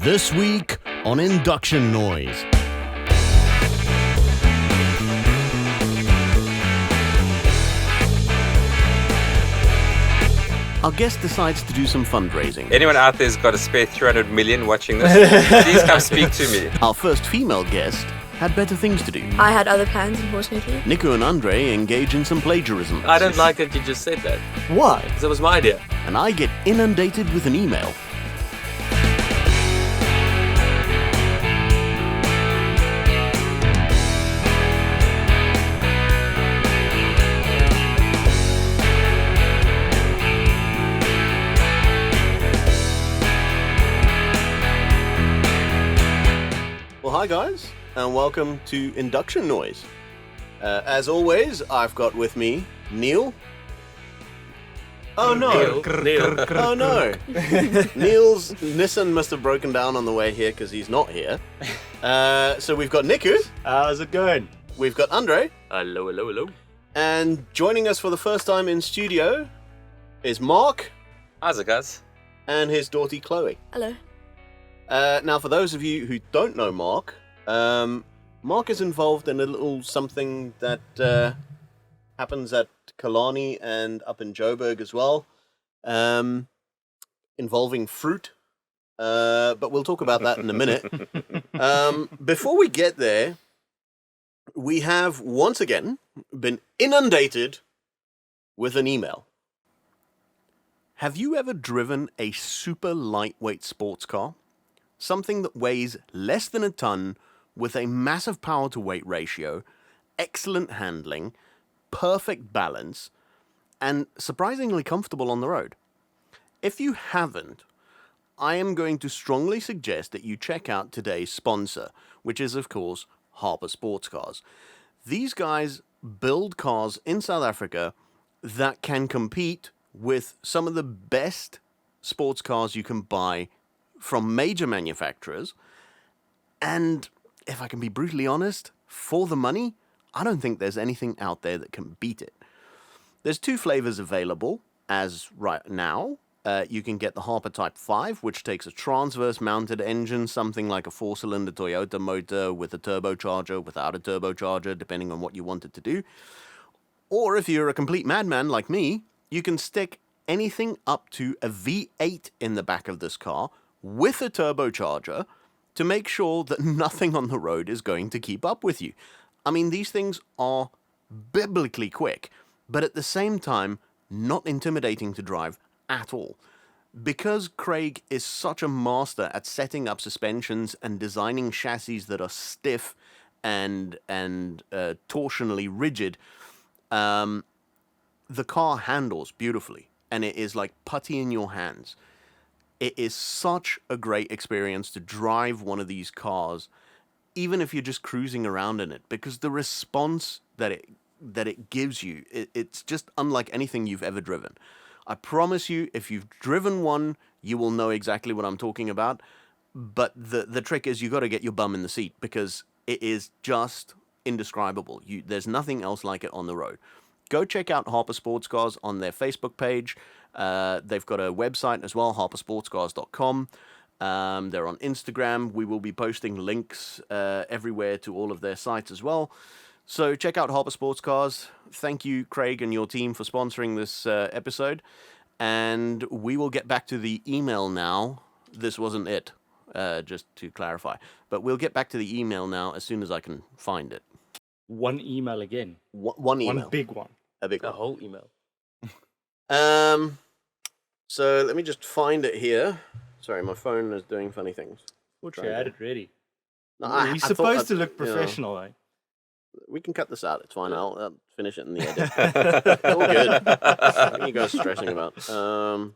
This week on Induction Noise. Our guest decides to do some fundraising. Anyone out there's got a spare 300 million watching this? Please come speak to me. Our first female guest had better things to do. I had other plans, unfortunately. Nico and Andre engage in some plagiarism. I don't like that you just said that. Why? Because that was my idea. And I get inundated with an email. Well, hi guys, and welcome to Induction Noise. As always, I've got with me Neil. Oh no! Neil. Oh no! Neil's Nissan must have broken down on the way here because he's not here. So we've got Niku. How's it going? We've got Andre. Hello, hello, hello. And joining us for the first time in studio is Mark How's it, guys? and his daughter Chloe. Hello. Now, for those of you who don't know Mark, Mark is involved in a little something that happens at Killarney and up in Joburg as well, involving fruit. But we'll talk about that in a minute. Before we get there, we have once again been inundated with an email. Have you ever driven a super lightweight sports car? Something that weighs less than a ton with a massive power to weight ratio, excellent handling, perfect balance, and surprisingly comfortable on the road. If you haven't, I am going to strongly suggest that you check out today's sponsor, which is of course Harper Sports Cars. These guys build cars in South Africa that can compete with some of the best sports cars you can buy from major manufacturers, and if I can be brutally honest, for the money, I don't think there's anything out there that can beat it. There's two flavors available as right now. You can get the Harper Type 5, which takes a transverse mounted engine, something like a 4-cylinder Toyota motor with a turbocharger, without a turbocharger, depending on what you want it to do. Or if you're a complete madman like me, you can stick anything up to a V8 in the back of this car with a turbocharger to make sure that nothing on the road is going to keep up with you. I mean, these things are biblically quick, but at the same time, not intimidating to drive at all. Because Craig is such a master at setting up suspensions and designing chassis that are stiff and torsionally rigid, the car handles beautifully, and it is like putty in your hands. It is such a great experience to drive one of these cars, even if you're just cruising around in it, because the response that it gives you, it's just unlike anything you've ever driven. I promise you, if you've driven one, you will know exactly what I'm talking about. But the trick is you got to get your bum in the seat, because it is just indescribable. There's nothing else like it on the road. Go check out Harper Sports Cars on their Facebook page. They've got a website as well, harpersportscars.com. They're on Instagram. We will be posting links everywhere to all of their sites as well. So check out Harper Sports Cars. Thank you, Craig, and your team for sponsoring this episode. And we will get back to the email now. This wasn't it, just to clarify. But we'll get back to the email now as soon as I can find it. One email again. One email. One big one. A big A one. whole email. So let me just find it here. Sorry, my phone is doing funny things. Thought you had it ready. No, We're supposed to look professional, eh? We can cut this out. It's fine. I'll finish it in the edit. All good. What are you guys stressing about? Sorry,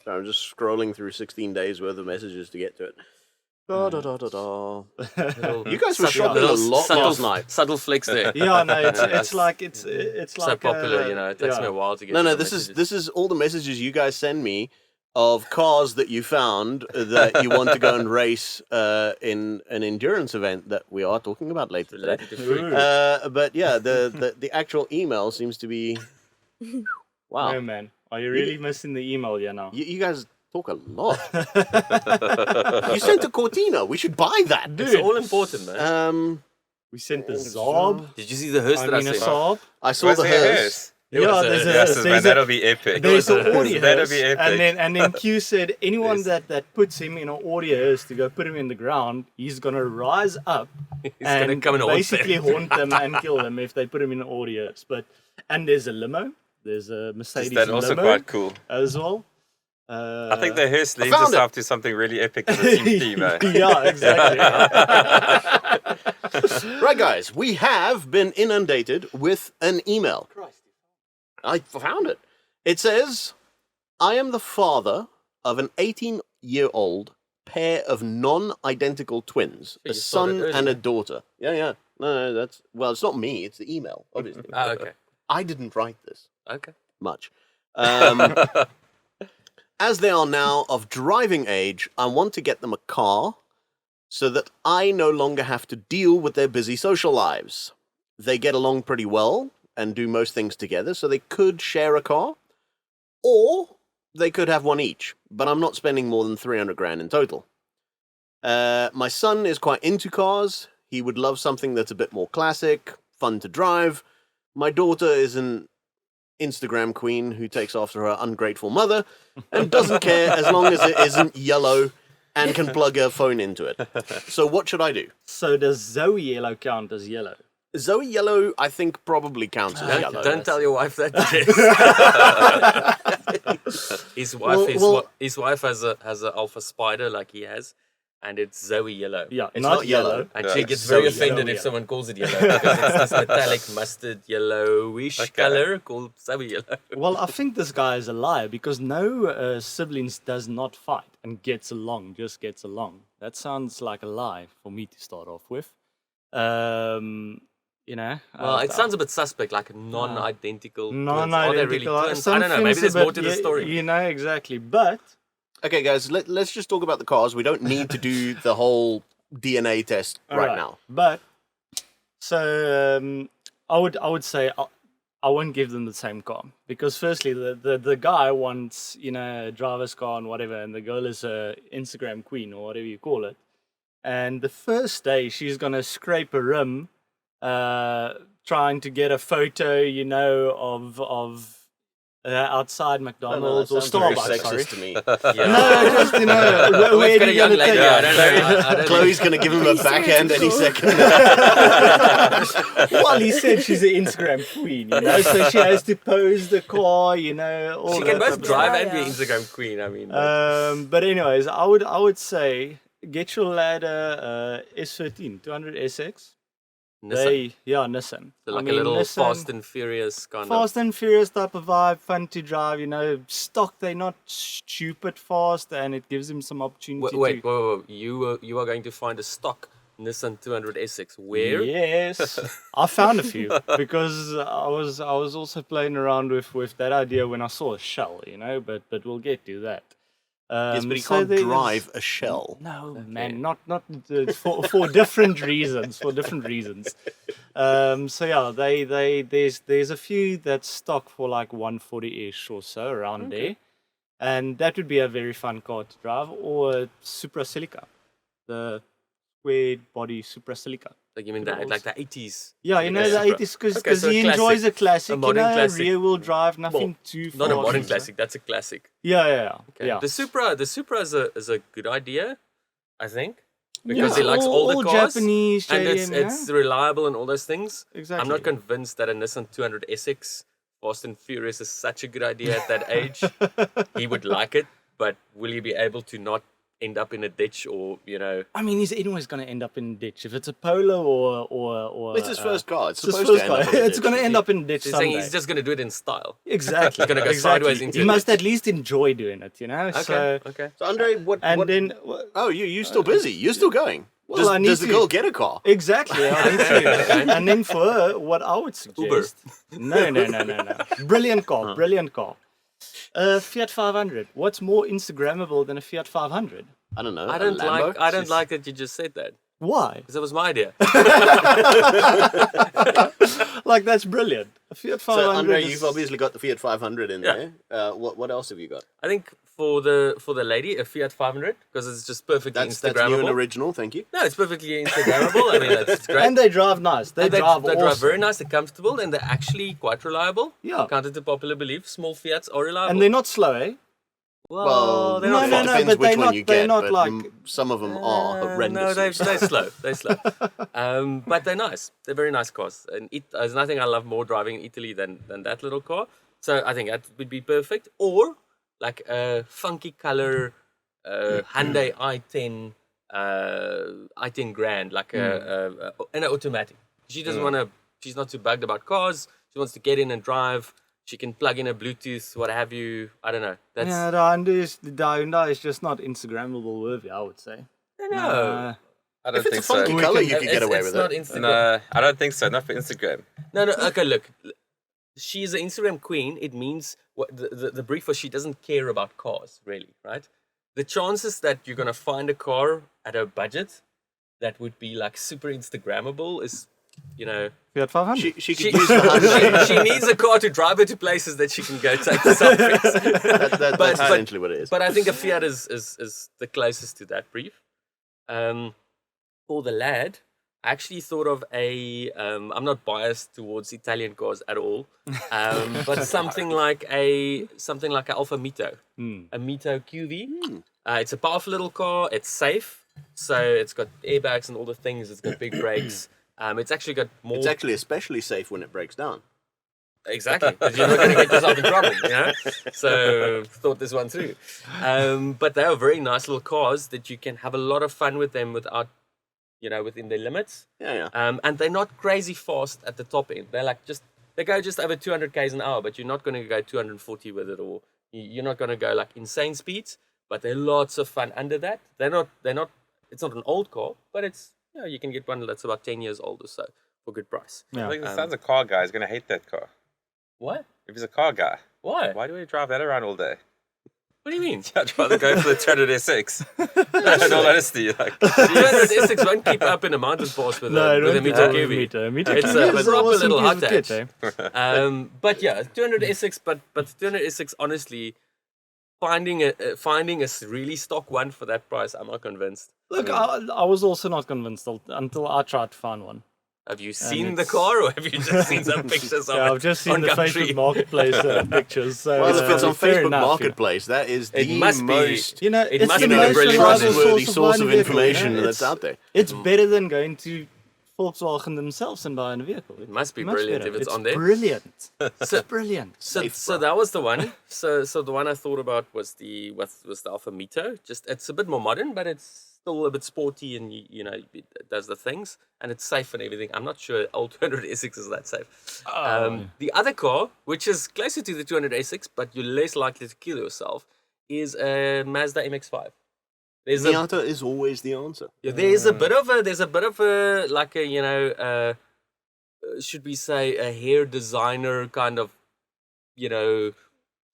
I'm just scrolling through 16 days worth of messages to get to it. Da, da, da, da, da. You guys were shopping a lot last night. Subtle flex there. Yeah, no, it's like it's So like popular, it takes me a while to get. No, to the this messages. is all the messages you guys send me of cars that you found that you want to go and race in an endurance event that we are talking about later today. Related to fruit. But yeah, the actual email seems to be wow. Oh man, are you really missing the email now? You guys Talk a lot. You sent a Cortina. We should buy that. It's all important, man. We sent the Saab. Did you see the hearse that I a sent? Saab. I saw Was the there a hearse. Yeah, that'll be epic. There's an Audi That'll hearse, be epic. and then Q said anyone that puts him in an Audi hearse to go put him in the ground, he's gonna rise up gonna and come and haunt basically them. haunt them and kill them if they put him in an Audi hearse. And there's a limo, there's a Mercedes That's also limo quite cool. as well. I think the hearse lends found itself to something really epic as a team theme. Yeah, exactly. Right, guys, we have been inundated with an email. I found it. It says, I am the father of an 18-year-old pair of non-identical twins, So a you saw son that and a earlier. daughter. Yeah. No, that's, well, it's not me, it's the email, obviously. Okay. I didn't write this Okay. much. As they are now of driving age, I want to get them a car so that I no longer have to deal with their busy social lives. They get along pretty well and do most things together, so they could share a car, or they could have one each, but I'm not spending more than 300 grand in total. My son is quite into cars. He would love something that's a bit more classic, fun to drive. My daughter is an Instagram queen who takes after her ungrateful mother and doesn't care as long as it isn't yellow and can plug her phone into it. So what should I do? So does Zoe Yellow count as yellow? Zoe Yellow, I think, probably counts as yellow. Don't tell your wife that. His wife has a Alpha Spider like he has, and it's Zoe Yellow. Yeah, It's not not yellow. And Yeah. she gets Zoe very offended yellow. if someone calls it yellow because it's this metallic mustard yellowish color called Zoe Yellow. Well, I think this guy is a liar because no siblings does not fight and gets along, just gets along. That sounds like a lie for me to start off with. Well, it sounds a bit suspect, like a non-identical twins. Are they really non-identical. twins? I don't know. Maybe there's more to the story. You know, exactly. But Okay, guys, let's just talk about the cars. We don't need to do the whole DNA test right now. But so I would say I won't give them the same car because firstly the guy wants a driver's car and whatever, and the girl is a Instagram queen or whatever you call it. And the first day she's gonna scrape a rim, trying to get a photo, of outside McDonald's or Starbucks. Sorry. to me. No, just where We've got do a you young gonna lady. take I it? don't know. I don't Chloe's going to give him a backhand any second. Well, he said she's an Instagram queen, so she has to pose the car, all She that can both type of drive stuff. and be Instagram queen. I mean, But anyways, I would say get your ladder S13 200 SX. Nissan. Nissan. So like I a little Nissan, Fast and Furious kind of. Fast and Furious type of vibe, fun to drive. Stock. They're not stupid fast, and it gives them some opportunity. Wait. You are going to find a stock Nissan 200 SX. Where? Yes, I found a few because I was also playing around with that idea when I saw a Shell, but we'll get to that. Yes, but he so can't there's- drive a Shell. No, man, not for different reasons. For different reasons. So yeah, there's a few that stock for like 140-ish or so around there, and that would be a very fun car to drive, or a Supra Silica, the squared body Supra Silica. Like you mean that, like the 80s? Yeah, the Supra. 80s because Okay, so a he classic. enjoys a classic, A modern classic. rear wheel drive, nothing too far. Not a modern classic. That's a classic. Yeah. The Supra is a good idea, I think, because he likes all older cars Japanese, and JDM, it's reliable and all those things. Exactly. I'm not convinced that a Nissan 200 SX Fast and Furious is such a good idea at that age. He would like it, but will he be able to not end up in a ditch or I mean, he's anyways going to end up in a ditch. If it's a Polo or It's his first car. It's his supposed first to end car. up in a It's ditch. going to end up in a ditch he's someday. saying he's just going to do it in style. Exactly. Gonna go sideways into He it. must at least enjoy doing it, So, Okay. So, Andre, what... then Oh, you're still busy. You're still going. Well, I need does the to- girl get a car? exactly. I need to. And then for her, what I would suggest. No. Brilliant car. Fiat 500. What's more Instagrammable than a Fiat 500? I don't know. I a don't Lambo? like that you just said that. Why? Because that was my idea. Like, that's brilliant. A Fiat 500 So, Andre, is- you've obviously got the Fiat 500 in there. What else have you got? I think for the lady a Fiat 500 because it's just perfectly That's new and Instagrammable. original. Thank you. No, it's perfectly Instagrammable. I mean, that's great. And they drive nice. They drive they awesome. drive very nice, they're comfortable, and they're actually quite reliable. Yeah. Counter to popular belief, small Fiats are reliable. And they're not slow, eh? Well, they're no, not no, it no, depends but which they're one not- you they're get. not but like- some of them are horrendous. No, they're slow. They're slow. But they're nice. They're very nice cars. And there's nothing I love more driving in Italy than that little car. So I think that would be perfect. Or like a funky color Hyundai i10, i10 Grand, like an automatic. She doesn't want to. She's not too bugged about cars. She wants to get in and drive. She can plug in a Bluetooth, what have you. I don't know. That's Yeah, the Hyundai is just not Instagrammable worthy, I would say. no. I don't If it's think a funky so. color, you could It's- get away it's with not it. Instagram. No, I don't think so. Not for Instagram. No. Okay, look. She's an Instagram queen. It means what the brief was she doesn't care about cars, really, right? The chances that you're gonna find a car at a budget that would be like super Instagrammable is, Fiat 500. She could use the Hyundai. she needs a car to drive her to places that she can go take selfies. That's essentially what it is. But I think a Fiat is the closest to that brief. For the lad, I actually thought of I'm not biased towards Italian cars at all, but something like a Alfa Mito, a Mito QV. It's a powerful little car. It's safe, so it's got airbags and all the things. It's got big brakes. It's actually got more. It's actually especially safe when it breaks down. Exactly, because you're not going to get yourself in trouble, So thought this one through. But they are very nice little cars that you can have a lot of fun with them without, within their limits. Yeah. And they're not crazy fast at the top end. They're like they go just over 200 k's an hour, but you're not going to go 240 with it, or you're not going to go like insane speeds. But they're lots of fun under that. They're not. It's not an old car, but it's you can get one that's about 10 years old or so for a good price. Yeah. I think the son's a car guy. He's going to hate that car. What? If he's a car guy, Why? why do we drive that around all day? What do you mean? I'd rather go for the 200 SX. In all honesty, like, 200 Essex won't keep up in a mountain pass with a Mito QV. It's a proper little hot hatch. But yeah, 200 Essex, but 200 Essex, honestly, finding a really stock one for that price, I'm not convinced. Look, I was also not convinced until I tried to find one. Have you seen the car, or have you just seen some pictures of it? Yeah, I've just seen on the Gumtree? Facebook Marketplace pictures. So, Well, if it's on fair Facebook enough, Marketplace, that is It the must be. most You know, It it's must the be a most brilliant reliable trustworthy source of buying a vehicle, information you know? that's out there. It's better than going to Volkswagen themselves and buying a vehicle. It must be Much brilliant better. if it's on there. Brilliant. So- Brilliant. So that was the one. So the one I thought about was the Alfa Mito. Just it's a bit more modern, but it's still a bit sporty, and it does the things, and it's safe and everything. I'm not sure old 200 Essex is that safe. The other car, which is closer to the 200 Essex, but you're less likely to kill yourself, is a Mazda MX-5. Miata is always the answer. There's a bit of a like a should we say a hair designer kind of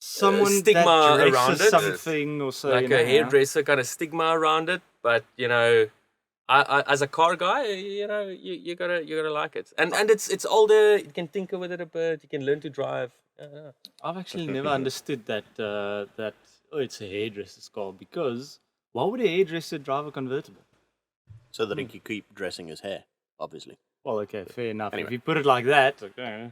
Someone stigma that around dresses it. something or so. like a hairdresser kind of stigma around it, but I as a car guy, you gotta like it, and it's older. You can tinker with it a bit. You can learn to drive. I've actually never understood that it's a hairdresser's car, because why would a hairdresser drive a convertible? So that he could keep dressing his hair, obviously. Well, okay, fair enough. Anyway. If you put it like that, okay.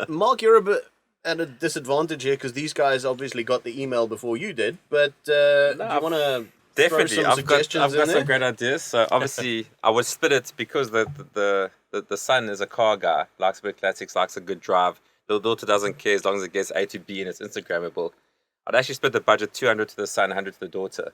Mark, you're a bit at a disadvantage here because these guys obviously got the email before you did. But do you want to throw definitely, some I've suggestions got in some there? great ideas. So obviously, I would split it because the son is a car guy, likes a bit of classics, likes a good drive. The daughter doesn't care as long as it gets A to B and it's Instagrammable. I'd actually split the budget 200 to the son, 100 to the daughter.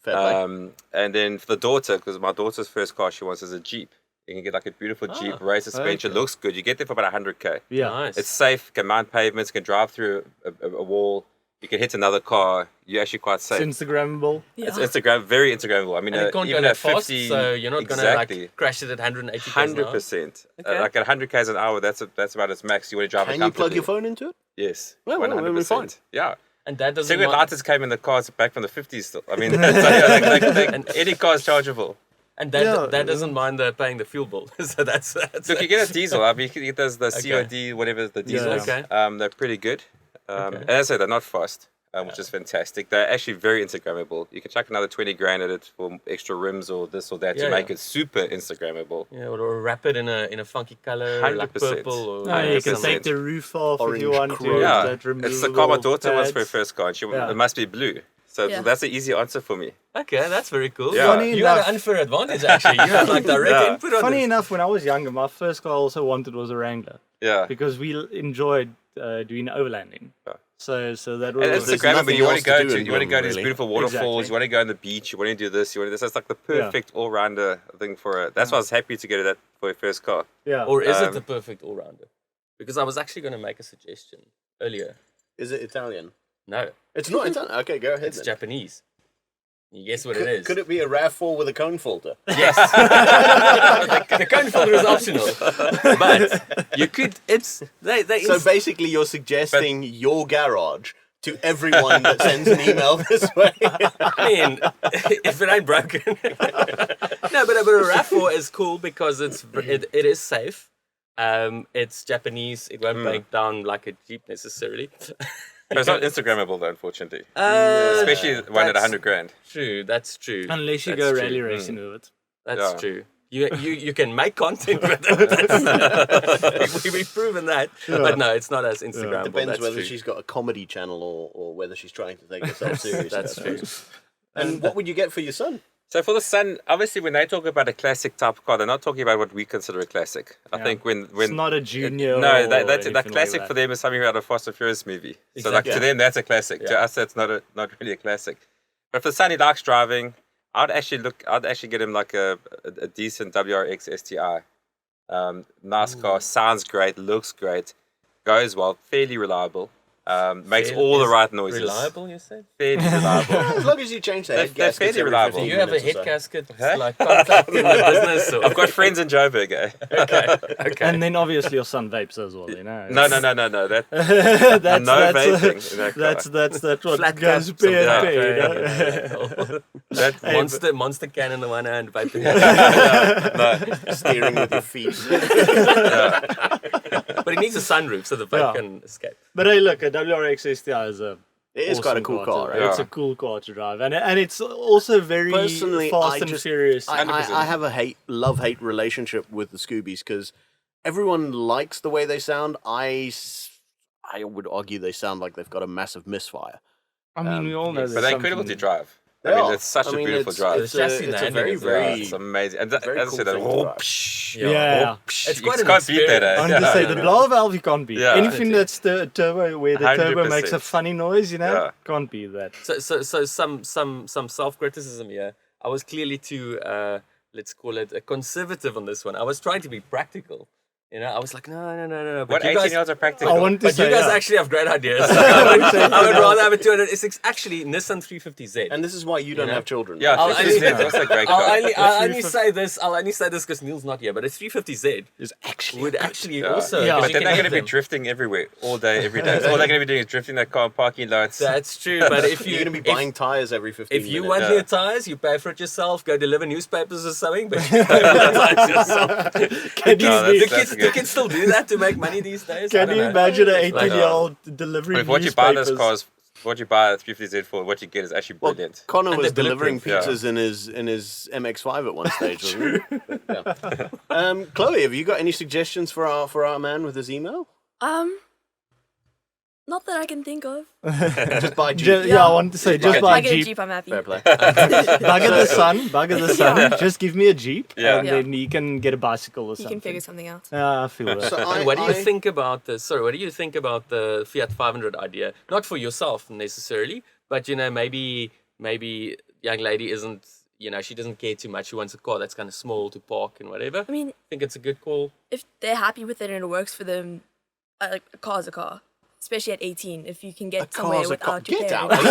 Fair play. And then for the daughter, because my daughter's first car she wants is a Jeep. You can get like a beautiful Jeep, race suspension, okay. looks good. You get there for about 100k. Yeah. Nice. It's safe, can mount pavements, can drive through a wall. You can hit another car. You're actually quite safe. It's Instagrammable. It's very Instagrammable. I mean, and it can't even go that at 50, fast, so you're not gonna like crash it at 180 km/h. 100%. Okay. Like at 100 k's an hour, that's about its max. You want to drive it Can you plug comfortably. your phone into it? Yes. Well, we're 100%. fine. Yeah. And that doesn't Cigarette mind- lighters came in the cars back from the 50s still. I mean, and any car is chargeable. And that doesn't mind paying the fuel bill. So that's Look, you get a diesel. I mean, you get those the COD, whatever the diesels. Okay. They're pretty good. And as I said, they're not fast, which is fantastic. They're actually very Instagrammable. You can chuck another 20 grand at it for extra rims or this or that to make it super Instagrammable. Yeah, or wrap it in a funky color, like 100%. purple. Or No, you can 100%. take the roof off if you Orange want to. chrome. Yeah, that it's the car my daughter wants for her pads. first car. And it must be blue. So Yeah. that's an easy answer for me. Okay, that's very cool. Yeah. Funny You had enough- an unfair advantage, actually. You had like direct Yeah. input on Funny this. enough, when I was younger, my first car I also wanted was a Wrangler Yeah. because we enjoyed doing overlanding. Yeah. So that And was it's There's Instagrammable. nothing You want else to go to do to, in you want to go to Britain, these really. beautiful waterfalls. Exactly. You want to go on the beach. You want to do this. You want to do this. That's like the perfect all-rounder thing for it. That's why I was happy to get that for your first car. yeah. Or is it the perfect all-rounder? Because I was actually going to make a suggestion earlier. Is it Italian? No, It's not Italian. Okay, go ahead. Uh, it's then. Japanese. You guess what it is? Could it be a RAV4 with a cone filter? Yes. the cone filter is optional, but you could. It's they. So basically, you're suggesting your garage to everyone that sends an email this way. I mean, if it ain't broken. No, but a RAV4 is cool because it is safe. It's Japanese. It won't break down like a Jeep necessarily. But it's not Instagrammable though, unfortunately. Uh, Especially one at that's 100 grand. True, that's true. Unless you That's go true. rally racing with it. That's Yeah. true. You can make content with it. We've proven that. But no, it's not as Instagrammable. Depends that's whether true. she's got a comedy channel or whether she's trying to take herself seriously. That's true. And what would you get for your son? So for the son, obviously when they talk about a classic type car, they're not talking about what we consider a classic. I think when It's not a junior. no, or that anything like classic that. for them is something out of a Fast and Furious movie. So like to Exactly. them that's a classic. To us that's not really a classic. But for the son, he likes driving. I'd actually get him like a decent WRX STI. Nice car, sounds great, looks great, goes well, fairly reliable. Makes all the right noises. Reliable, you said? Fairly reliable. As long as you change the They're- head they're gaskets fairly every reliable. 15 Do you have a minutes or head so. gasket Huh? like contact in the business? Or? I've got friends in Joburg, eh? Okay. And then obviously your son vapes as well, you know. No. That that's no that's, vaping in that car. that's what Flat goes cap, pair some pair, you black know? that monster can in the one hand, vape in the other. Steering with your feet. But it needs a sunroof so the vape can escape. But hey, look, a WRX STI is a It is quite a awesome cool to car, drive. right? It's a cool car to drive, and it's also very Personally, fast I and just- furious. I have a love-hate relationship with the Scoobies because everyone likes the way they sound. I would argue they sound like they've got a massive misfire. I mean, we all know but there's they're incredible to something- drive. They I mean, are. it's such a beautiful it's, drive. It's The chassis a, and it's the a very, handling as well. very It's amazing. And very as I cool said, thing to drive. Yeah. It's quite an can't beat that, eh? I want to say the blower valve you can't beat. Yeah. Anything that's the turbo where the turbo makes a 100%. funny noise, you know, Yeah. can't beat that. So some self-criticism here. I was clearly too, let's call it a conservative on this one. I was trying to be practical. You know, I was like, no. But What you 18 guys, years are practical? I want to but say you guys yeah. actually have great ideas. I would rather have a 200. It's actually Nissan 350Z. And this is why you don't have children. Yeah, I'll 50 cents. That's a great car. I'll only say this. I'll only say this because Neil's not here. But a 350Z It's actually would actually Yeah. also. Yeah. 'cause But you then can they're hit going to be them. drifting everywhere, all day, every day. So all they're going to be doing is drifting that car in parking lots. That's true. But if you're you going to be buying tires every 15 if you minutes. want Yeah. new tires, you pay for it yourself. Go deliver newspapers or something. But you pay for the tires yourself. No, The that's kids good. still do that to make money these days. I Can don't you know. imagine an It's like, 18-year-old delivering But if what you buy those newspapers? cars, what you buy a 350Z for, what you get is actually Well, brilliant. Connor And was they're delivering bulletproof, pizzas in his MX-5 at one stage, wasn't he? Yeah. Chloe, have you got any suggestions for our man with his email? Not that I can think of. Just buy Jeep. Yeah, I want to say just If buy I a get a Jeep. Jeep, I'm happy. Fair play. Bugger the sun. Just give me a Jeep, Yeah. and then he can get a bicycle or You something. can figure something out. Yeah, I feel that. So And what do you think about the? Sorry, what do you think about the Fiat 500 idea? Not for yourself necessarily, but you know, maybe young lady isn't. You know, she doesn't care too much. She wants a car that's kind of small to park and whatever. I mean, think it's a good call. if they're happy with it and it works for them, a car's a car. Especially at 18, if you can get somewhere car's a car. without your Get parents.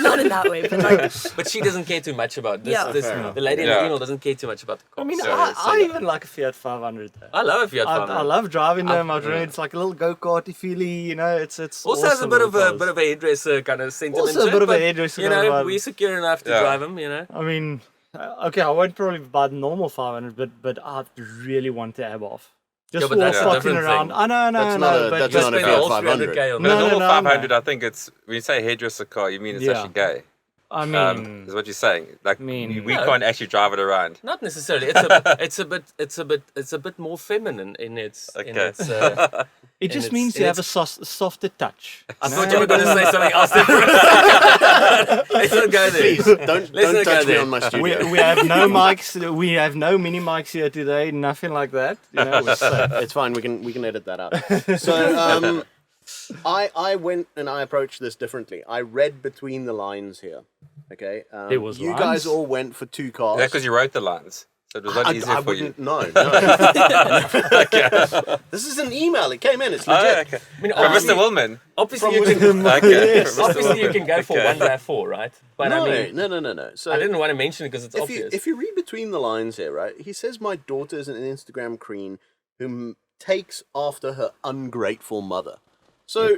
Not in that way, but like, But she doesn't care too much about this. Yeah. this Fair enough. the lady in Yeah. the email doesn't care too much about the car. I mean, So- I even like a Fiat 500. Though. I love a Fiat I 500. love driving them. I've driven. It's like a little go-karty feeling, you know. It's Also has a awesome bit of little a cars. hairdresser kind of sentiment. Also a to it, bit of a but, hairdresser You kind of know, vibe. we're secure enough to Yeah. drive them. You know. I mean, okay, I won't probably buy the normal 500, but I really want the ab off. Just but that's a walking different around. thing. I know, That's not a- but that's You not a spend Fiat all 500. 300k on But that. a No, normal no, 500, no. I think it's when you say hairdresser car, you mean it's Yeah. actually gay. I mean, Is what you're saying. Like mean- we No. can't actually drive it around. Not necessarily. It's a bit more feminine in its. In Okay. its it just it's- means and you have a it's- softer touch. I thought you were going to say something else different. Let's not go there. Please don't Let's not go touch me there. on my studio. We have no mics. We have no mini mics here today. Nothing like that. You know, we're safe. It's fine. We can edit that out. So I went and I approached this differently. I read between the lines here. Okay. There was you lines? guys all went for 2 cars. Yeah, because you wrote the lines, so it was a lot easier I for you. wouldn't. No. This is an email. It came in. It's Oh, legit. okay. I mean, From obviously, Mr. Willman. obviously, From you can, within- Okay. Yes. From Mr. obviously you Willman. can go for Okay. 1 RAV4, right? But No, I mean, no. So I didn't want to mention it because it's if obvious. you read between the lines here, right? He says my daughter is an Instagram queen who takes after her ungrateful mother. So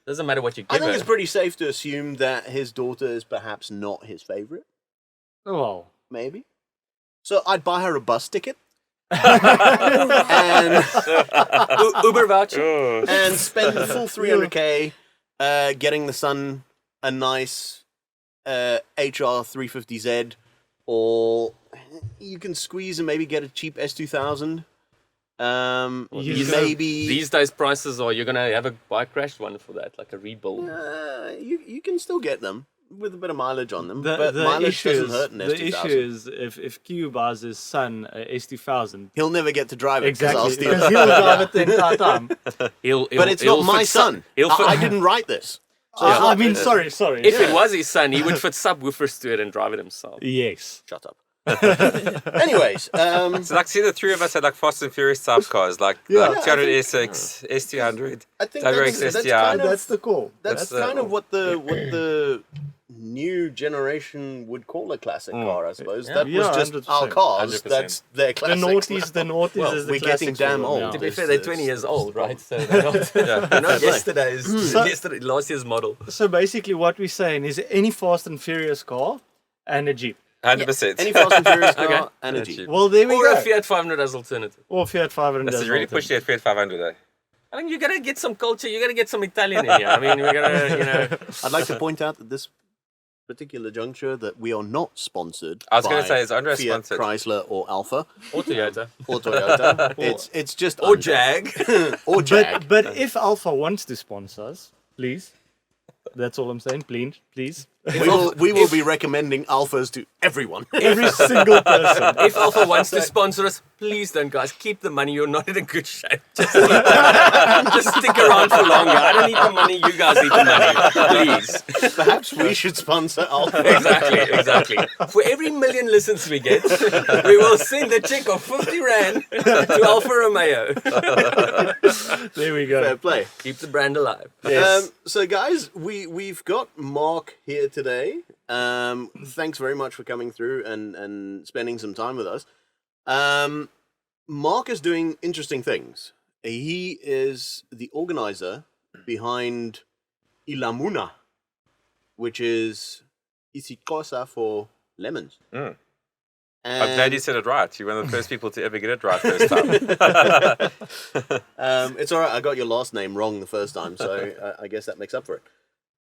Doesn't matter what you I give think her. it's pretty safe to assume that his daughter is perhaps not his favorite. Well, Maybe. So I'd buy her a bus ticket and Uber voucher. Oh, and spend the full 300k getting the son a nice HR 350Z, or you can squeeze and maybe get a cheap S2000. Maybe These days prices are you're gonna have a bike crash one for that, like a rebuild. you can still get them with a bit of mileage on them, the but mileage issue doesn't is, hurt an the S2000. issue is if Q buys his son a S2000, He'll never get to drive it 'cause I'll exactly, steal because it. he'll drive it the entire time. But it's not my son. I didn't write this. So it's I not- mean, sorry. If it was his son, he would fit subwoofers to it and drive it himself. Yes. Shut up. Anyways, So like, see, the three of us had like Fast and Furious type cars, like Yeah, the I 200 think- S6, S200, I think WRX that's STI. kind of- That's the call. That's That's kind of what the new generation would call a classic car, I suppose. That was Yeah, just 100%. our cars. 100%. That's their The classics. noughties, the noughties Well, is the we're getting classics for damn them, old. yeah. To be This fair, they're is- 20 years old, right? So they're not yesterday's, last year's model. So basically, what we're saying is any Fast and Furious car and a Jeep. 100%. Any Fast and Furious car Okay. and a That's Jeep. cheap. Well, there we Or go. a Fiat 500 as alternative. Or Fiat 500. This is really pushing at Fiat 500 though. I mean, you gotta get some culture. You gotta get some Italian in here. I mean, we gotta, you know. I'd like to point out at this particular juncture that we are not sponsored. I was gonna by say, is Andrea Fiat, sponsored? Chrysler, or Alpha, Or Toyota. or Toyota. It's just Or Andrea. Jag. or Jag. But if Alpha wants to sponsor us, please. That's all I'm saying. Please. we will be recommending Alphas to everyone. Every single person. If Alpha wants to sponsor us, please don't, guys. Keep the money. You're not in a good shape. Just stick around for longer. I don't need the money. You guys need the money. Please. Perhaps we should sponsor Alpha. Exactly. For every 1,000,000 listens we get, we will send a check of 50 Rand to Alfa Romeo. There we go. Fair play. Keep the brand alive. Yes. So guys, we've got Mark here today. Thanks very much for coming through and spending some time with us. Mark is doing interesting things. He is the organizer behind iLamuna, which is isiXhosa for lemons. Mm. And I'm glad you said it right. You're one of the first people to ever get it right first time. it's all right. I got your last name wrong the first time, so I guess that makes up for it.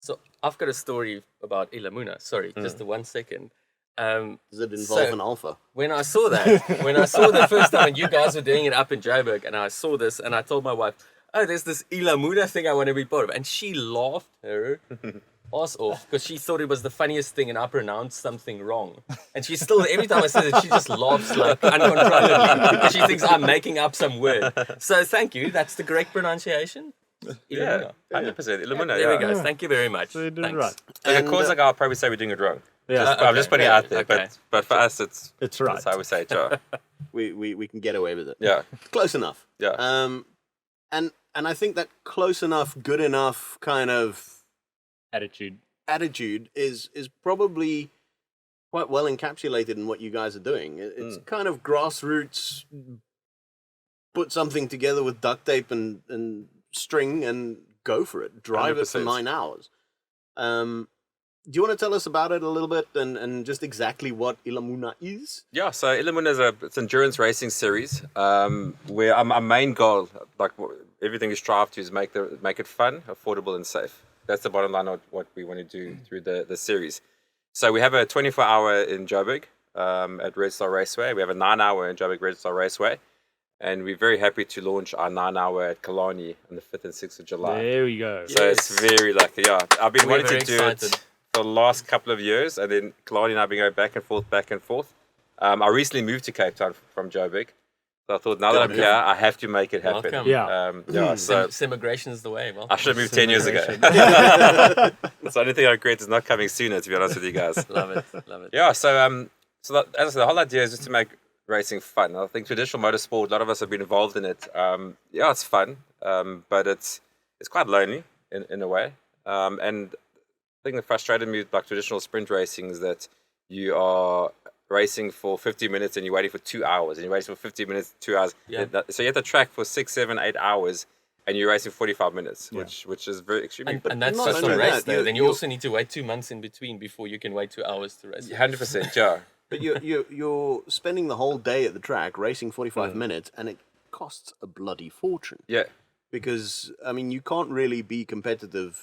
So I've got a story about iLamuna. Sorry, just the 1 second. Does it involve So- an alpha? When I saw the first time, and you guys were doing it up in Joburg, and I saw this, and I told my wife, "Oh, there's this iLamuna thing I want to be part of," and she laughed her ass off because she thought it was the funniest thing, and I pronounced something wrong. And she still, every time I say it, she just laughs like uncontrollably because she thinks I'm making up some word. So thank you. That's the correct pronunciation. Yeah, iLamuna. 100%. Illumina, There we yeah. go. Thank you very much. So you did it Thanks. right. Like, And, of course, like, I'll probably say we're doing it wrong. Yeah. Just, I'm just putting it out there, okay. but for us, it's It's right. That's how we say it, yeah. We can get away with it. Yeah, Close enough. yeah. And I think that close enough, good enough kind of Attitude. attitude is probably quite well encapsulated in what you guys are doing. It's kind of grassroots. Put something together with duct tape and string and go for it. Drive it for 100%. 9 hours. Do you want to tell us about it a little bit and just exactly what iLamuna is? Yeah, so iLamuna is it's an endurance racing series where our main goal, like everything we strive to, is make it fun, affordable, and safe. That's the bottom line of what we want to do through the series. So we have a 24-hour in Joburg at Red Star Raceway. We have a 9-hour in Joburg Red Star Raceway. And we're very happy to launch our 9-hour at Killarney on the 5th and 6th of July. There we go. So it's very lucky. Yeah, I've been We're wanting to very do excited. it for the last couple of years, and then Killarney and I've been going back and forth. I recently moved to Cape Town from Joburg, so I thought now that I'm here, I have to make it happen. Welcome. Yeah. So Immigration is the way. Well, I should have moved 10 years ago. So the only thing I regret is not coming sooner, to be honest with you guys. love it. Yeah, so as I said, the whole idea is just to make racing fun. I think traditional motorsport, a lot of us have been involved in it. Yeah, it's fun, but it's quite lonely in a way. And I think that frustrated me with like traditional sprint racing is that you are racing for 50 minutes and you're waiting for 2 hours, and you're racing for 50 minutes, 2 hours. Yeah. So you're at the track for 6, 7, 8 hours, and you're racing 45 minutes, which is very extremely. And that's not just only a race, that, though. Then you you're- also need to wait 2 months in between before you can wait 2 hours to race. 100%, yeah. But you're spending the whole day at the track racing 45 minutes, and it costs a bloody fortune. Yeah. Because I mean, you can't really be competitive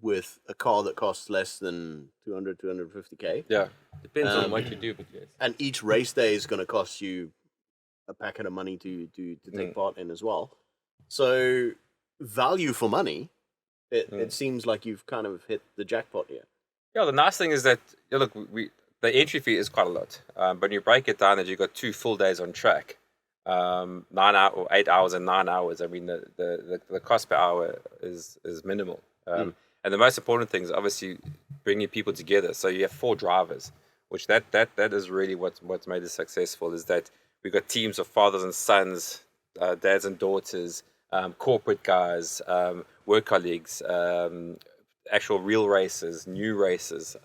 with a car that costs less than 250k. Yeah. Depends on what you do, but yes. And each race day is going to cost you a packet of money to take part in as well. So value for money, it seems like you've kind of hit the jackpot here. Yeah, the nice thing is that, look, the entry fee is quite a lot. But when you break it down, that you've got 2 full days on track, 9 hours or 8 hours and 9 hours. I mean, the cost per hour is minimal. And the most important thing is obviously bringing people together. So you have 4 drivers, which that is really what's made it successful. Is that we've got teams of fathers and sons, dads and daughters, corporate guys, work colleagues, actual real races, new races,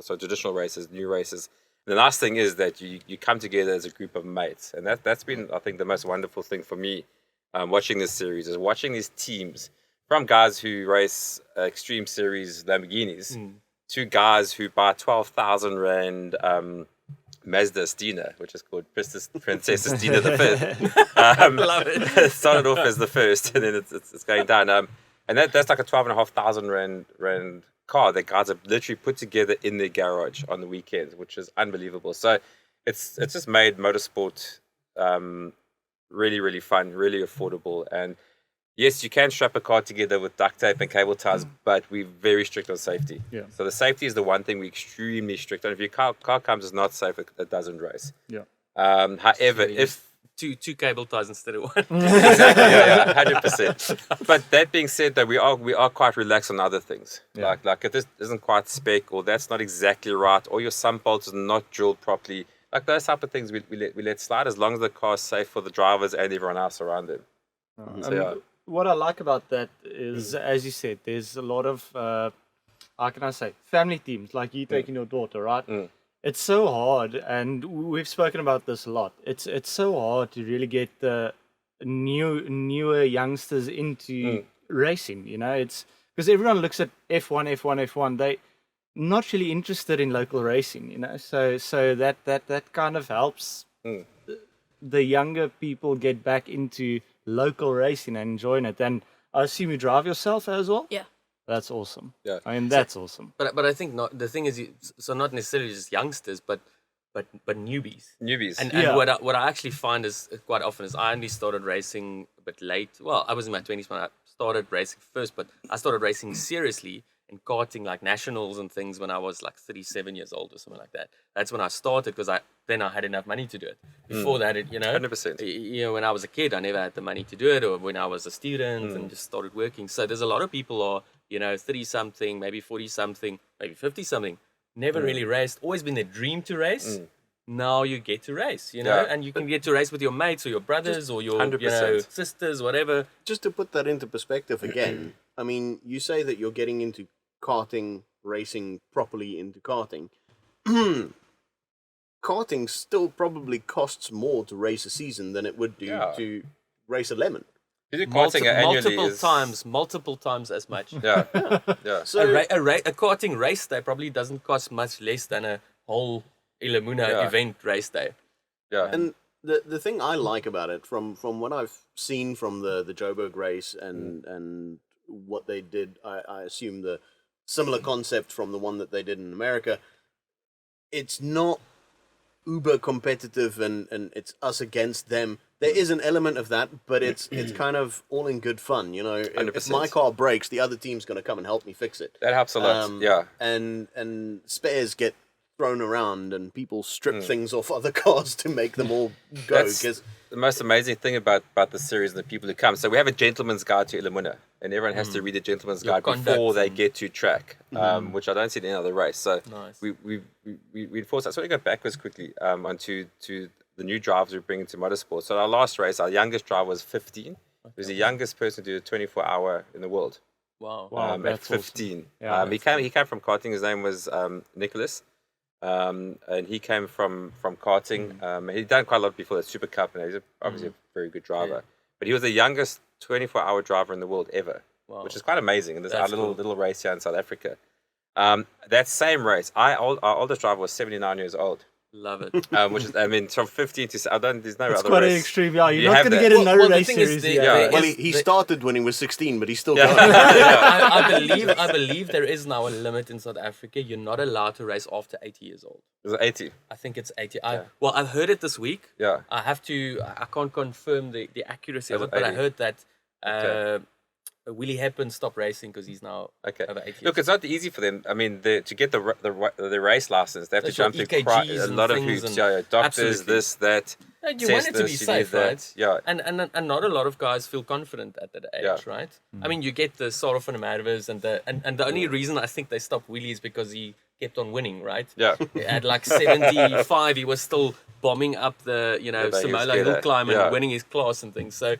so traditional races, new races. The nice thing is that you come together as a group of mates, and that's been, I think, the most wonderful thing for me watching this series, is watching these teams from guys who race Extreme Series Lamborghinis to guys who buy 12,000 Rand Mazda Stina, which is called Princess Stina the Fifth. Love it. It started off as the first, and then it's going down. And that's like a 12,500 Rand car that guys have literally put together in their garage on the weekends, which is unbelievable. So it's just made motorsport really, really fun, really affordable. And yes, you can strap a car together with duct tape and cable ties, but we're very strict on safety. Yeah. So the safety is the one thing we're extremely strict on. If your car comes as not safe, it doesn't race. Yeah. However, if two cable ties instead of one. exactly, yeah, 100%. But that being said, though, we are quite relaxed on other things. Yeah. Like if this isn't quite spec, or that's not exactly right, or your sump bolts is not drilled properly, like those type of things we let slide, as long as the car is safe for the drivers and everyone else around them. So, yeah. What I like about that is, as you said, there's a lot of, how can I say, family teams, like you taking your daughter, right? It's so hard, and we've spoken about this a lot. It's so hard to really get the newer youngsters into racing. You know, it's because everyone looks at F1. They not really interested in local racing. You know, so that kind of helps the younger people get back into local racing and enjoying it. And I assume you drive yourself as well. Yeah. That's awesome. Yeah. I mean, that's awesome. But I think not. The thing is, so not necessarily just youngsters, but newbies. And Yeah. what I actually find is quite often is I only started racing a bit late. Well, I was in my 20s when I started racing first, but I started racing seriously and karting like nationals and things when I was like 37 years old or something like that. That's when I started, because then I had enough money to do it. Before that, 100%. you know, when I was a kid, I never had the money to do it, or when I was a student and just started working. So there's a lot of people are, 30-something, maybe 40-something, maybe 50-something, never really raced, always been their dream to race. Now you get to race, and you can get to race with your mates or your brothers or your 100%. sisters, whatever. Just to put that into perspective again, I mean, you say that you're getting into karting, racing properly into karting. Karting still probably costs more to race a season than it would do to race a lemon. You do karting annually multiple times as much. Yeah, yeah. So A karting race day probably doesn't cost much less than a whole iLamuna event race day. Yeah. And the thing I like about it, from what I've seen from the Joburg race and what they did, I assume the similar concept from the one that they did in America, it's not uber competitive and it's us against them. There is an element of that, but it's kind of all in good fun, you know. If my car breaks, the other team's going to come and help me fix it. That helps a lot, yeah. And spares get thrown around and people strip things off other cars to make them all go. That's Cause the most amazing thing about the series and the people who come. So we have a gentleman's guide to iLamuna, and everyone has to read the gentleman's guide before they get to track, which I don't see in any other race. So we enforce that. So we go backwards quickly onto the new drivers we bring into motorsport. So our last race, our youngest driver was 15. He was the youngest person to do a 24-hour in the world. Wow. At 15. Awesome. Yeah, he came from karting. His name was Nicholas. And he came from karting. He'd done quite a lot before the Super Cup, and he's obviously a very good driver. Yeah. But he was the youngest 24-hour driver in the world ever, which is quite amazing. And this is our little race here in South Africa. That same race, our oldest driver was 79 years old. Love it. Which is, I mean, from 15 to there's no It's other quite race. an extreme. Yeah, you're You not have going to that. get a no Well, the race thing is series. the- Yeah. well, he started when he was 16, but he's still Yeah. going. I believe there is now a limit in South Africa. You're not allowed to race after 80 years old. It was 80. I think it's 80. Well, I've heard it this week. Yeah. I can't confirm the accuracy of Was it, it but I 80? heard that Willie Happen stopped racing because he's now over 80 Look, years it's not easy for them. I mean, to get the race license, they have to That's jump right, through EKGs a and lot of things hoops. and- Yeah, doctors, Absolutely. this, that. And you want it to be test this, you safe, need that. right? Yeah. And not a lot of guys feel confident at that age, Yeah. right? I mean, you get the Sarah van der Merwes and the only reason I think they stopped Willie is because he kept on winning, right? Yeah. At like 75, he was still bombing up the Samola hill climb and winning his class and things. So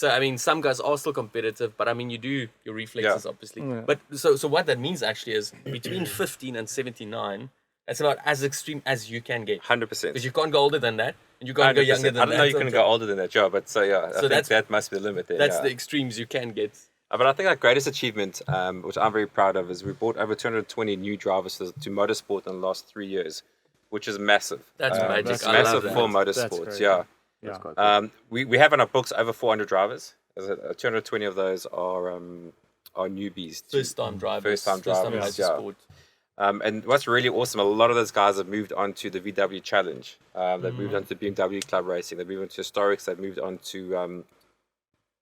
I mean, some guys are still competitive, but I mean, you do your reflexes obviously. Yeah. But so what that means actually is between 15 and 79, that's about as extreme as you can get. 100%. Because you can't go older than that, and you can't go younger than that. I don't know you can go older than that, Joe, but I think that must be the limit there. That's the extremes you can get. But I think our greatest achievement, which I'm very proud of, is we brought over 220 new drivers to motorsport in the last 3 years, which is massive. That's magic. It's I love massive that. for That's motorsports, great. yeah. Yeah. We have on our books over 400 drivers. 220 of those are newbies. First-time drivers. First-time drivers, yeah. motorsport. And what's really awesome, a lot of those guys have moved on to the VW Challenge. They've moved on to BMW Club Racing. They've moved on to Historics. They've moved on to,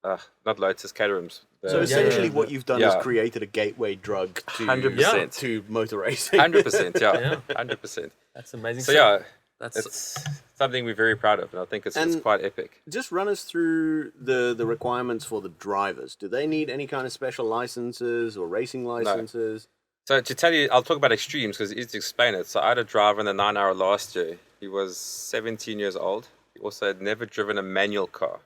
not Lotus, Caterhams. So essentially what you've done is created a gateway drug to 100%. to motor racing. 100%, yeah. 100%. That's amazing. So, yeah, that's it's something we're very proud of. And I think it's quite epic. Just run us through the requirements for the drivers. Do they need any kind of special licenses or racing licenses? So to tell you, I'll talk about extremes because it's easy to explain it. So I had a driver in the 9-hour last year. He was 17 years old. He also had never driven a manual car.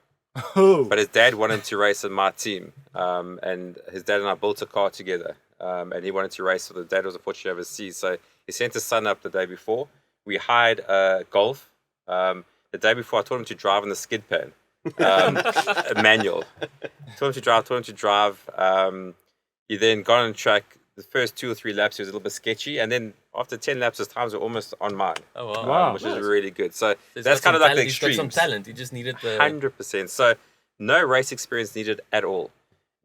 Oh. But his dad wanted to race in my team. And his dad and I built a car together. And he wanted to race. So the dad was unfortunately overseas. So he sent his son up the day before. We hired a Golf. The day before, I told him to drive in the skid pan. A manual. Told him to drive. He then got on the track. The first 2 or 3 laps, he was a little bit sketchy. And then after 10 laps, his times were almost on mine. Oh, wow. Wow. Which is really good. So He's that's got kind of some like the talent. He's got extremes. some talent. He just needed the... 100%. So no race experience needed at all.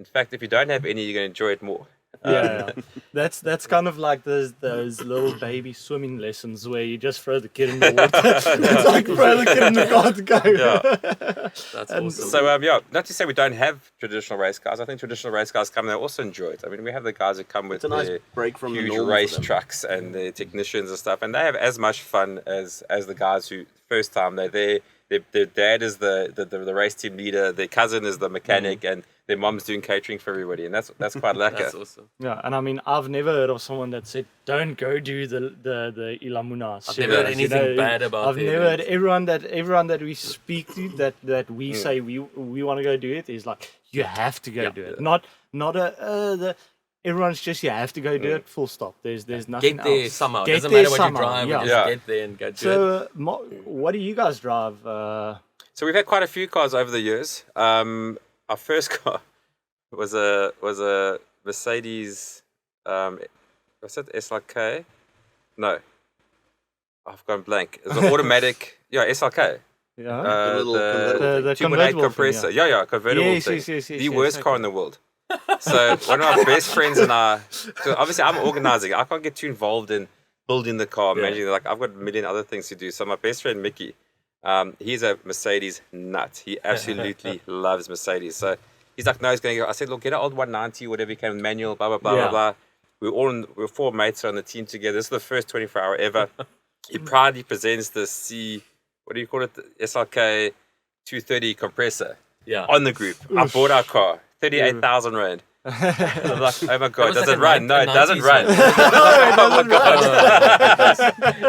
In fact, if you don't have any, you're going to enjoy it more. Yeah, that's kind of like those little baby swimming lessons where you just throw the kid in the water. It's like throw the kid in the car to go. Yeah. That's awesome. So, not to say we don't have traditional race cars. I think traditional race cars come and they also enjoy it. I mean, we have the guys who come with It's a nice their break from the huge normal for race them. trucks and the technicians and stuff, and they have as much fun as the guys who first time they're there. Their dad is the race team leader. Their cousin is the mechanic, and their mom's doing catering for everybody, and that's quite lekker. That's awesome. Yeah, and I mean, I've never heard of someone that said, "Don't go do the iLamuna." I've never heard anything bad about I've the never heard event. everyone that we speak to that we say we want to go do it is like, you have to go do it. Not everyone's just, you have to go do it. Full stop. There's nothing Get there else. somehow. Get Doesn't there matter what somehow, you drive. yeah. Just get there and go do it. So, what do you guys drive? So we've had quite a few cars over the years. our first car was a Mercedes. Was it SLK? No, I've gone blank. It was an automatic. Yeah, SLK. Yeah. The little convertible the 2.8 convertible thing, compressor. Yeah, convertible Yes, thing. yes, The worst car in the world. So one of our best friends and I, so obviously I'm organizing. I can't get too involved in building the car, managing. Like I've got a million other things to do. So my best friend Mickey, he's a Mercedes nut. He absolutely loves Mercedes. So he's like, no, he's going to go. I said, look, get an old 190, whatever you can, manual, blah blah blah blah blah. We were 4 mates on the team together. This is the first 24-hour ever. He proudly presents the what do you call it? The SLK 230 compressor on the group. I bought our car, 38,000 rand. I'm like, oh my god, does it run? No, it doesn't run. Oh my god.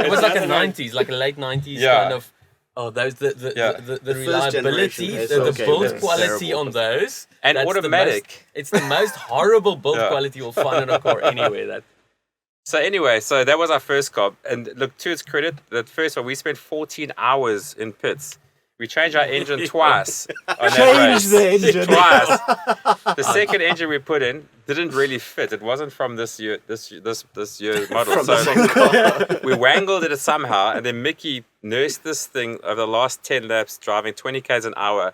It was like a 90s, like a late 90s kind of. Oh, those the reliability, the build quality on those, and automatic. It's the most horrible build quality you'll find in a car anywhere. So anyway, so that was our first car, and look, to its credit, that first one we spent 14 hours in pits. We changed our engine twice on that race. the engine Twice. The second engine we put in didn't really fit. It wasn't from this year model. So we wangled it somehow, and then Mickey nursed this thing over the last 10 laps, driving 20 k's an hour.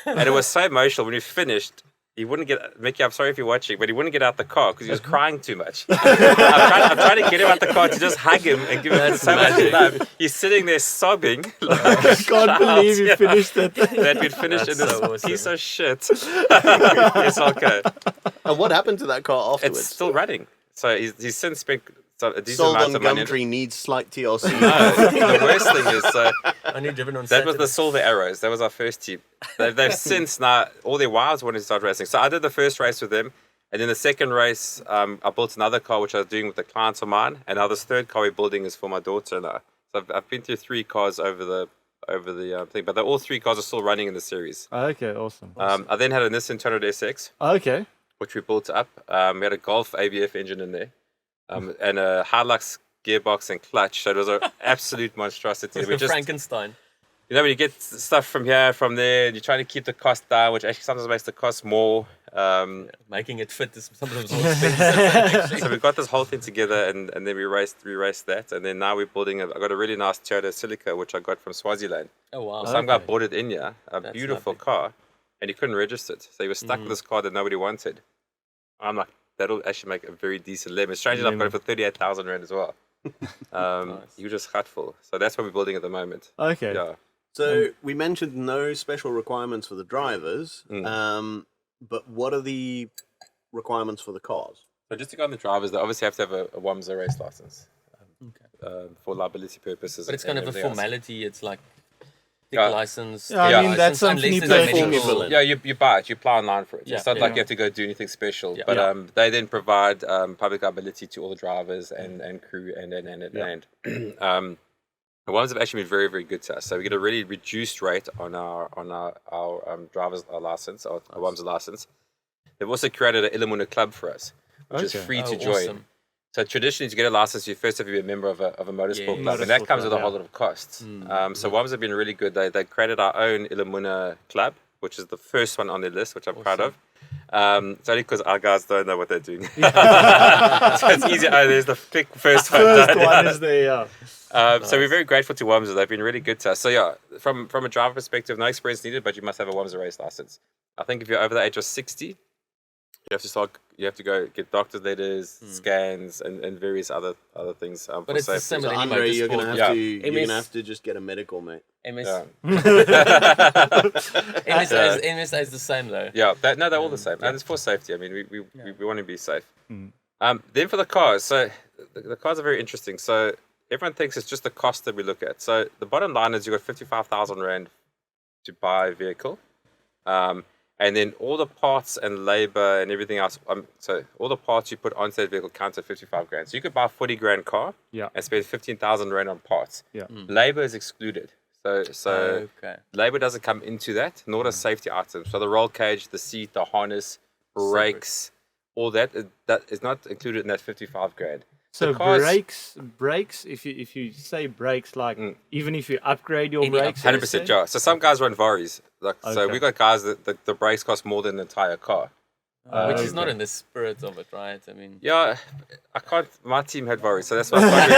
And it was so emotional when we finished. He wouldn't get, Mickey, I'm sorry if you're watching, but he wouldn't get out the car because he was crying too much. I'm trying to get him out the car to just hug him and give him so much love. He's sitting there sobbing. Like I can't believe you finished it. That we'd finished in this piece of shit. It's okay. And what happened to that car afterwards? It's still running. So he's since spent a decent Sold amount on of money. Gumtree needs slight TLC. No, the worst thing is, so Only driven on that was Saturday. the Silver Arrows. That was our first team. They've since now, all their wives wanted to start racing. So I did the first race with them. And then the second race, I built another car, which I was doing with the clients of mine. And now this third car we're building is for my daughter now. So I've been through 3 cars over the thing. But all 3 cars are still running in the series. Okay, awesome. I then had a Nissan 200 SX, Okay. which we built up. We had a Golf ABF engine in there. And a Hilux gearbox and clutch. So it was an absolute monstrosity. It was Frankenstein. You know, when you get stuff from here, from there, you're trying to keep the cost down, which actually sometimes makes the cost more. Making it fit is sometimes more expensive. So we got this whole thing together, and then we raced that, and then now we're building. I got a really nice Toyota Celica, which I got from Swaziland. Oh wow! Some guy bought it in here, That's beautiful lovely. car, and he couldn't register it, so he was stuck with this car that nobody wanted. I'm like, that'll actually make a very decent lemon. Strangely enough, I got it for 38,000 rand as well. He was just hutful. So that's what we're building at the moment. Okay. Yeah. So we mentioned no special requirements for the drivers, Mm. but what are the requirements for the cars? So just to go on the drivers, they obviously have to have a WAMSA race license for liability purposes. But it's kind of a everything else. formality. It's like tick Yeah. license. Yeah, I Yeah. mean, that's unless something you there's a pay medical- for. Formula. Yeah, you buy it, you apply online for it. Yeah. It's not Yeah. like you have to go do anything special. Yeah. But Yeah. they then provide public liability to all the drivers and crew and the ones have actually been very, very good to us. So we get a really reduced rate on our driver's license, our WAMSA license. They've also created an iLamuna club for us, which is Okay. free to Oh, join. awesome. So traditionally, to get a license, you first have to be a member of a motorsport Yeah. club, and that Motorsport comes with a club, whole yeah. lot of costs. So WAMS have been really good. They created our own iLamuna club, which is the first one on their list, which I'm proud of. It's only because our guys don't know what they're doing. So it's easy. Oh, there's the click first one. First done. one is the So we're very grateful to WAMSA. They've been really good to us. So yeah, from a driver perspective, no experience needed, but you must have a WAMSA race license. I think if you're over the age of 60, you have to go get doctor's letters, scans, and various other things. For But it's the safety. same So with any Andre, you're gonna motorsport. have Yeah. to you're MS gonna have to just get a medical, mate. MS, Yeah. MSA is the same though. Yeah, they're all the same. And it's for safety. I mean, we want to be safe. Then for the cars, so the cars are very interesting. So everyone thinks it's just the cost that we look at. So the bottom line is you've got 55,000 rand to buy a vehicle. And then all the parts and labor and everything else. So all the parts you put onto that vehicle counts at 55 grand. So you could buy a 40 grand car Yeah. and spend 15,000 rand on parts. Yeah. Labor is excluded. So Okay. labor doesn't come into that, nor does safety items. So the roll cage, the seat, the harness, brakes, all that is not included in that 55 grand. So cars- brakes. If you say brakes, like even if you upgrade your Any brakes, 100% yeah. So some guys run Varis. So Okay. we got guys that the brakes cost more than the entire car. Which is not Okay. in the spirit of it, right? I mean, Yeah, I can't. My team had Varis, so that's why I can't.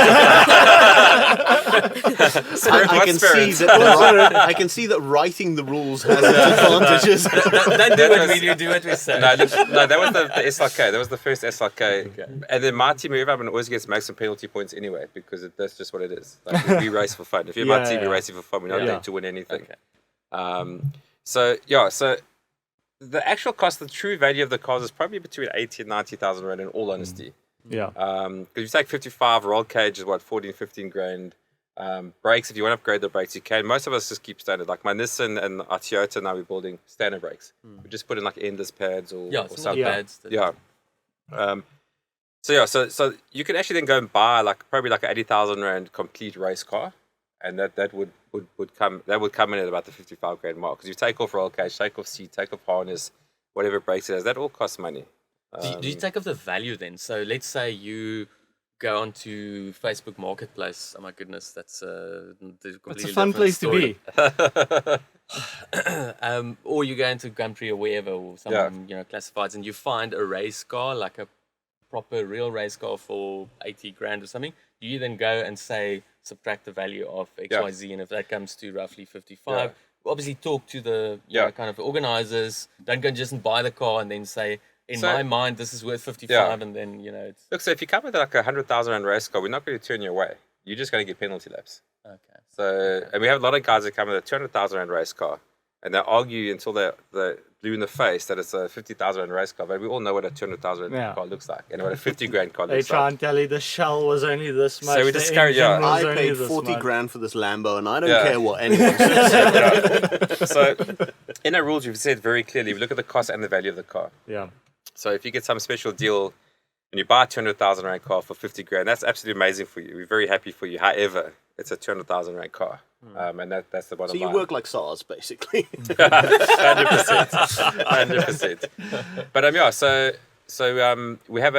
I can see that. I can see that writing the rules has its advantages. don't do what we do, do what we say. No, that was the SLK. That was the first SLK. And then my team, whoever always gets maximum penalty points anyway, because that's just what it is. Like, we race for fun. If you're my Yeah, team, you're yeah. racing for fun. We're not Yeah. going to win anything. Okay. So the actual cost, the true value of the cars is probably between 80 and 90,000 rand in all honesty. Yeah. Because you take 55, roll cage is what, 14, 15 grand. Brakes, if you want to upgrade the brakes, you can. Most of us just keep standard. Like my Nissan and our Toyota, now we're building standard brakes. We just put in like endless pads or Yeah, it's not something. bad. Yeah. So you can actually then go and buy probably like an 80,000 rand complete race car, and that would come in at about the 55 grand mark, because you take off roll cage, take off seat, take off harness, whatever brakes it has, that all costs money. Do you take off the value then? So let's say you go onto Facebook Marketplace. Oh my goodness, that's a completely It's a fun different place story. to be. Or you go into Gumtree or wherever, or some classifieds, and you find a race car, like a proper real race car for 80 grand or something. Do you then go and say subtract the value of XYZ, and if that comes to roughly 55, obviously talk to the kind of organizers. Don't go and just buy the car and then say, in my mind, this is worth 55, and then it's Look, so if you come with like a 100,000 rand race car, we're not going to turn you away. You're just going to get penalty laps. okay. So, and we have a lot of guys that come with a 200,000 rand race car, and they argue until they're blue in the face that it's a 50,000 rand race car. But we all know what a 200,000 rand car looks like, and what a 50 grand car They looks try like. and tell you the shell was only this much. So we the discourage- engine was I only paid this 40 much. grand for this Lambo, and I don't Yeah. care what anyone says. So, in our rules, we've said very clearly, we look at the cost and the value of the car. Yeah. So if you get some special deal and you buy a 200,000 rand car for 50 grand, that's absolutely amazing for you. We're very happy for you. However, it's a 200,000 rand car. And that's the bottom So you line. work like SARS, basically. 100%. But we have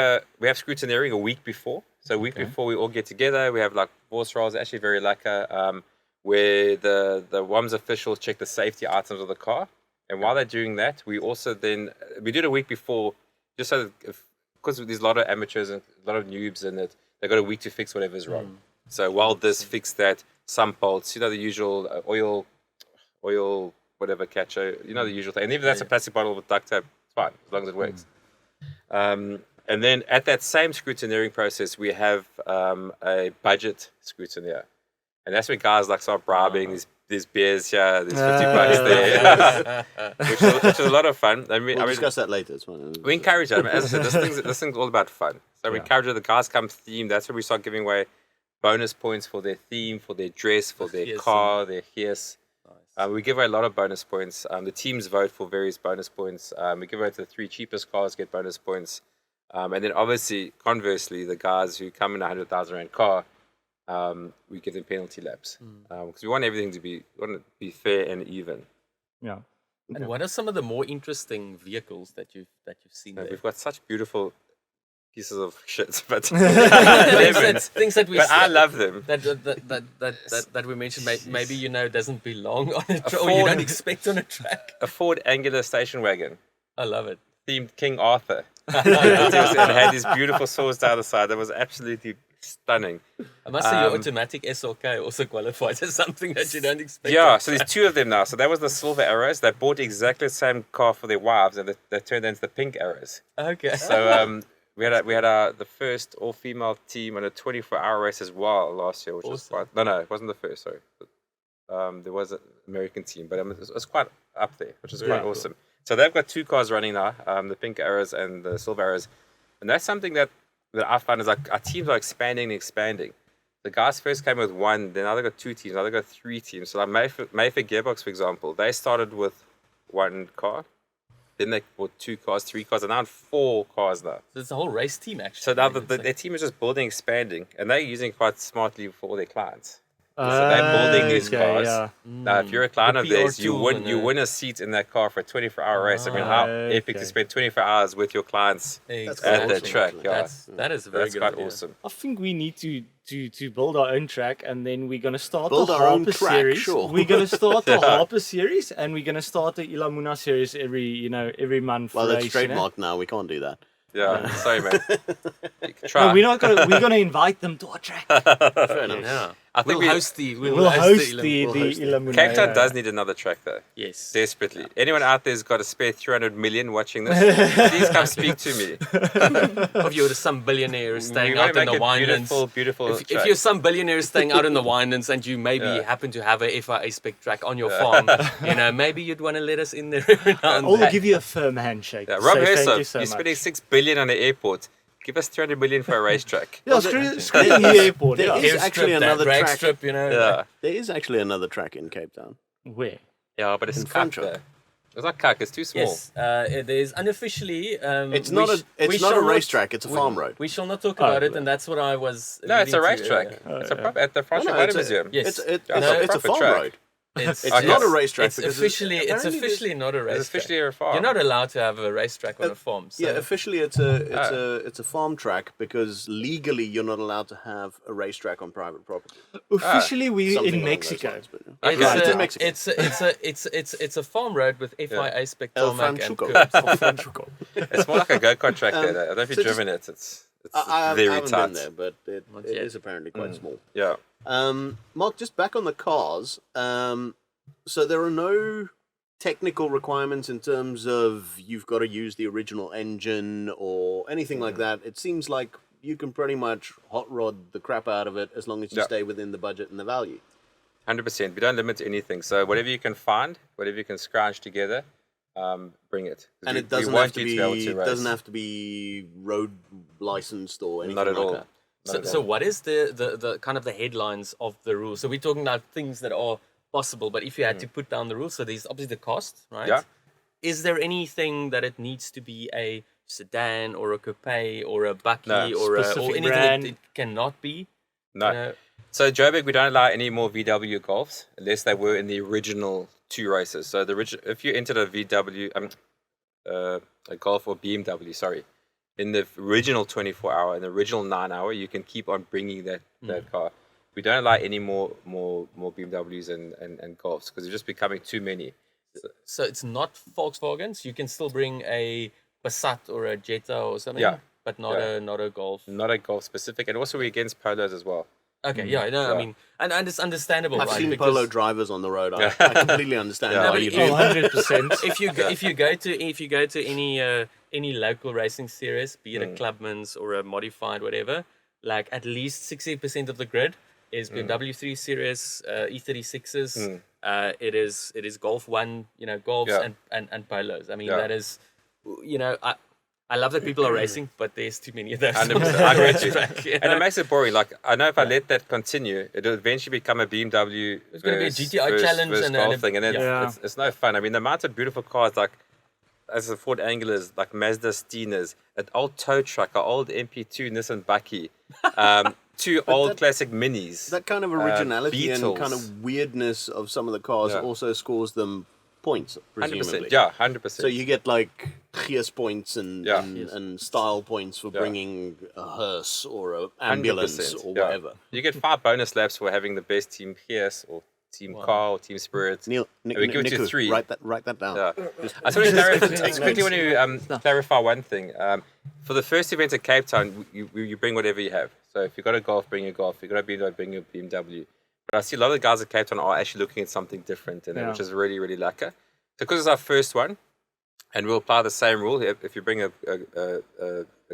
scrutineering a week before. So a week before we all get together, we have like boss rolls, actually very lacquer, where the WAMS officials check the safety items of the car. And while they're doing that, we also then we do it a week before, just so that because there's a lot of amateurs and a lot of noobs in it, they've got a week to fix whatever's wrong. So while this fix that, some bolts, the usual oil, whatever catcher, the usual thing. And even if that's a plastic bottle with duct tape, it's fine, as long as it works. And then at that same scrutineering process, we have a budget scrutineer. And that's when guys like start bribing these beers here, these 50 bucks there, which is a lot of fun. And We'll discuss that later. It's fine. we encourage them. As I said, this thing's all about fun. So we encourage the guys come themed. That's when we start giving away bonus points for their theme, for their dress, for their car, their hearse. We give away a lot of bonus points. The teams vote for various bonus points. We give away to the 3 cheapest cars get bonus points. And then obviously, conversely, the guys who come in a 100,000 rand car, we give them penalty laps. Because we want everything to be fair and even. Yeah. And what are some of the more interesting vehicles that you've seen there? We've got such beautiful pieces of shit, but things that we but I love them. that we mentioned maybe doesn't belong on a track, or Ford- you don't expect on a track. A Ford Angular station wagon I love it. themed King Arthur. It had these beautiful swords down the side. That was absolutely stunning. I must say your automatic SLK also qualifies as something that you don't expect. Yeah, so there's 2 of them now. So that was the silver arrows. They bought exactly the same car for their wives, and they turned into the pink arrows. Okay. So we had the first all-female team on a 24-hour race as well last year, which was quite... No, it wasn't the first, sorry. There was an American team, but it was quite up there, which is quite awesome. So they've got 2 cars running now, the pink arrows and the silver arrows. And that's something that I find is like our teams are expanding and expanding. The guys first came with 1, then now they've got 2 teams, now they've got 3 teams. So like Mayfair Gearbox, for example, they started with 1 car. Then they bought 2 cars, 3 cars, and now 4 cars now. So it's a whole race team actually. So now their team is just building, expanding, and they're using it quite smartly for all their clients. So they're building these Okay, cars. yeah. Now, if you're a client of PR theirs, you tool win and you a- win a seat in that car for a 24-hour race. I mean, how epic to Okay. spend 24 hours with your clients That's at quite the track. awesome, Yeah, That is a very that's good quite idea. awesome. I think we need to build our own track, and then we're gonna start Build the our own Harper track, series. sure. We're gonna start the Harper series, and we're gonna start the iLamuna series every month. Well, race, it's trademarked now. We can't do that. Yeah, sorry, man. You can No, try. we're not gonna. We're gonna invite them to our track. Fair enough. Yeah. I think We'll we- host the. We'll host the We'll host it. iLamuna. Cape Town yeah. does need another track, though. Yes. Desperately. Anyone out there's got a spare 300 million watching this? Please come speak to me. If you're some billionaire staying We out want in to the make a Winelands. beautiful If track. you're some billionaire staying out in the Winelands and you maybe Yeah. happen to have a FIA spec track on your farm, maybe you'd want to let us in there every now and I'll then. give you a firm handshake. Yeah, Rob Say thank Hersov, you so you're much. spending 6 billion on an airport. Give us 300 million for a racetrack. Yeah, screw the airport. There Yeah. is Airstrip, actually that another drag track. strip, Yeah. There is actually another track in Cape Town. Where? Yeah, but it's In cuck Franschhoek. there. It's not cuck, it's too small. Yes, it is unofficially. It's not a racetrack. It's a farm road. We shall not talk Oh, about it, right. and that's what I was. No, it's a alluding to racetrack. earlier. It's a at the Franschhoek No, Motor it's a- Museum. Yes. It's Yeah, a proper farm track. road. It's It's not a racetrack It's because officially. It's apparently there's- officially not a racetrack. It's officially a farm. You're not allowed to have a racetrack on a farm. So. Yeah, officially it's a farm track because legally you're not allowed to have a racetrack on private property. Officially, we're Something in along those Mexico. lines, but, yeah. It's, Okay. It's a, in Mexico. it's a farm road with FIA spec El tarmac and Franchuco. curbs. It's more like a go-kart track there. I don't know if so you've just- driven it. It's I very haven't tight. been there, but it yet. is apparently quite small. Yeah. Mark, just back on the cars. So there are no technical requirements in terms of you've got to use the original engine or anything like that. It seems like you can pretty much hot rod the crap out of it as long as you Yeah. stay within the budget and the value. 100%. We don't limit anything. So whatever you can find, whatever you can scrounge together, bring it. 'Cause And we- it doesn't we have want to you be be able to race. doesn't have to be road licensed or anything Not at like all. that. Not So, at so all. what is the kind of the headlines of the rules? So we're talking about things that are possible, but if you had to put down the rules, so there's obviously the cost, right? Yeah. Is there anything that it needs to be a sedan or a coupe or a bucky No. or Specific anything brand. it cannot be? No. You know? So Joburg, we don't allow any more VW Golfs unless they were in the original 2 races. So the if you entered a VW, a Golf or BMW, sorry, in the original 24-hour and the original 9-hour, you can keep on bringing that car. We don't allow any more BMWs and Golfs because they're just becoming too many. So it's not Volkswagens. You can still bring a Passat or a Jetta or something. Yeah. But not Yeah. a Golf. Not a Golf specific, and also we're against Polos as well. Okay, yeah, no, Yeah. I mean, and it's understandable, I've right? seen because Polo drivers on the road. Yeah. I completely understand Yeah. why No, you but do. Oh, 100%. if you go to any local racing series, be it a Clubman's or a modified whatever, like at least 60% of the grid is BMW 3 Series, E36s. It is Golf 1, Golfs Yeah. and Polos. I mean, Yeah. that is, I love that people are racing, but there's too many of those. 100%. on the I agree. racetrack, you And know? it makes it boring. Like I know if I let that continue, it'll eventually become a BMW. It's gonna be a GTI challenge and Golf a- thing, and then yeah. it's no fun. I mean, the amount of beautiful cars like as the Ford Anglers, like Mazda Steeners, an old tow truck, an old MP2 Nissan Bucky, 2 old that- classic Minis. That kind of originality and Beetles. kind of weirdness of some of the cars Yeah. also scores them points, presumably. 100%. Yeah, 100%. So you get like Gears points and, Yeah. and style points for Yeah. bringing a hearse or an ambulance 100%, or yeah. whatever. You get 5 bonus laps for having the best team Gears or team car or team Spirit. Neil, We give it to Niku, 3. write that down. Yeah. I just quickly want to clarify one thing. For the first event at Cape Town, you bring whatever you have. So if you've got a Golf, bring your Golf. If you've got a BMW, bring your BMW. But I see a lot of the guys at Cape Town are actually looking at something different in it, Yeah. which is really, really lekker. So because it's our first one, and we'll apply the same rule. If you bring a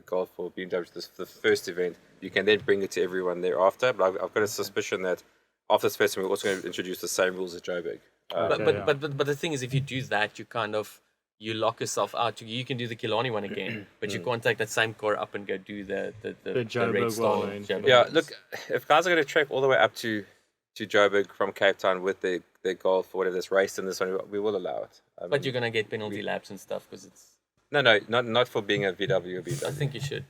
Golf or BMW to the first event, you can then bring it to everyone thereafter. But I've got a suspicion that after this first one, we're also going to introduce the same rules at Joburg. But, Okay, but the thing is, if you do that, you lock yourself out. You can do the Killarney one again, but you can't take that same car up and go do the Joburg Red Star. one. Joburg Yeah, ones. look, if guys are going to trek all the way up to Joburg from Cape Town with their Golf or whatever that's raced in this one, we will allow it. But you're gonna get penalty laps and stuff because it's. No, not for being a VW or I BMW. think you should.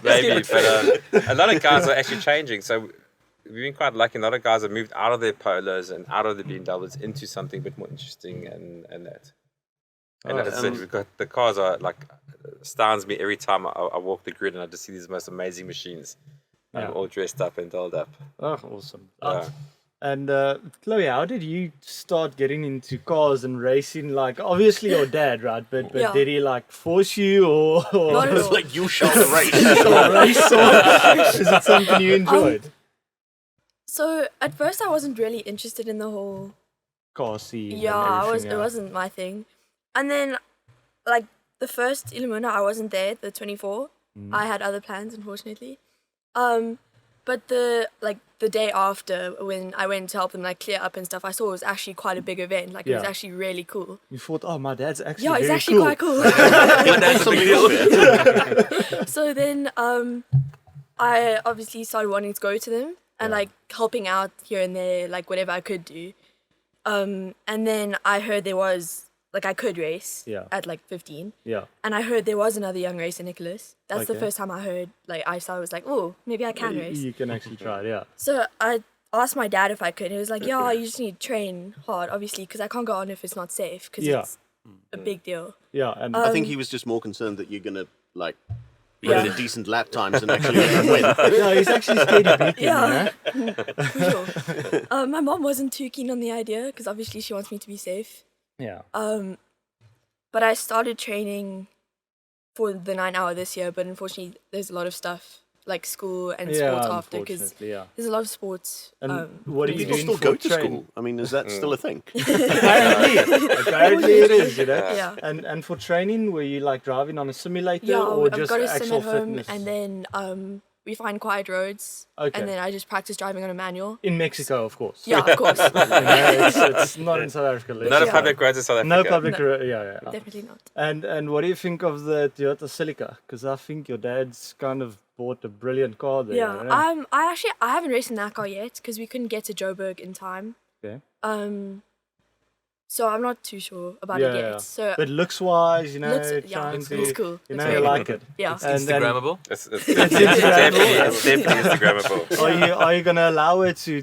Maybe, but a lot of cars are actually changing. So we've been quite lucky. A lot of guys have moved out of their polos and out of the BMWs into something a bit more interesting and that. And as I said, we've got the cars are like astounds me every time I walk the grid and I just see these most amazing machines, all dressed up and dolled up. Oh, awesome. Yeah. And Chloe, how did you start getting into cars and racing? Like, obviously your dad, right? But did he like force you, or Not at It's all. like you shall race. race, or is it something you enjoyed? So at first I wasn't really interested in the whole. Car scene. Yeah, and I was. everything, It wasn't my thing. And then, like the first iLamuna, I wasn't there. The 24, I had other plans, unfortunately. But the day after, when I went to help them like clear up and stuff, I saw it was actually quite a big event. Like it was Yeah. actually really cool. You thought, oh, my dad's actually Yeah, it's very actually cool. quite cool. That's a big deal. So then I obviously started wanting to go to them and like helping out here and there, like whatever I could do. And then I heard there was like I could race at like 15. Yeah. And I heard there was another young racer, Nicholas. That's the Okay. first time I heard, like I was like, oh, maybe I can race. You can actually try it, yeah. So I asked my dad if I could. He was like, yeah, you just need to train hard, obviously, because I can't go on if it's not safe, because it's a big deal. Yeah, and I think he was just more concerned that you're gonna like Yeah. run decent lap times and actually win. no, he's actually scared of beating, Yeah. you know? For sure. My mom wasn't too keen on the idea, because obviously she wants me to be safe. Yeah. But I started training for the 9 hour this year, but unfortunately there's a lot of stuff like school and sports after, because unfortunately, yeah. there's a lot of sports. And what are you People doing still for go to training? school. I mean, is that still a thing? Apparently it is, you know? Yeah. And for training, were you like driving on a simulator Yeah, or I've just got a sim actual at home, fitness? and then we find quiet roads, Okay. and then I just practice driving on a manual. In Mexico, of course. Yeah, of course. You know, it's not in South Africa. Not a Yeah. public road in South Africa. No public, No. yeah. Definitely not. And what do you think of the Toyota Celica? Because I think your dad's kind of bought a brilliant car there. Yeah, you know? I haven't raced in that car yet because we couldn't get to Joburg in time. Okay. So I'm not too sure about Yeah, it yet. yeah. So But looks wise, you know, looks, yeah, trying it's to, cool. you Looks know, very you cool. like it. Yeah. And then- Instagrammable. It's Instagrammable. it's definitely Instagrammable. Are you gonna allow it to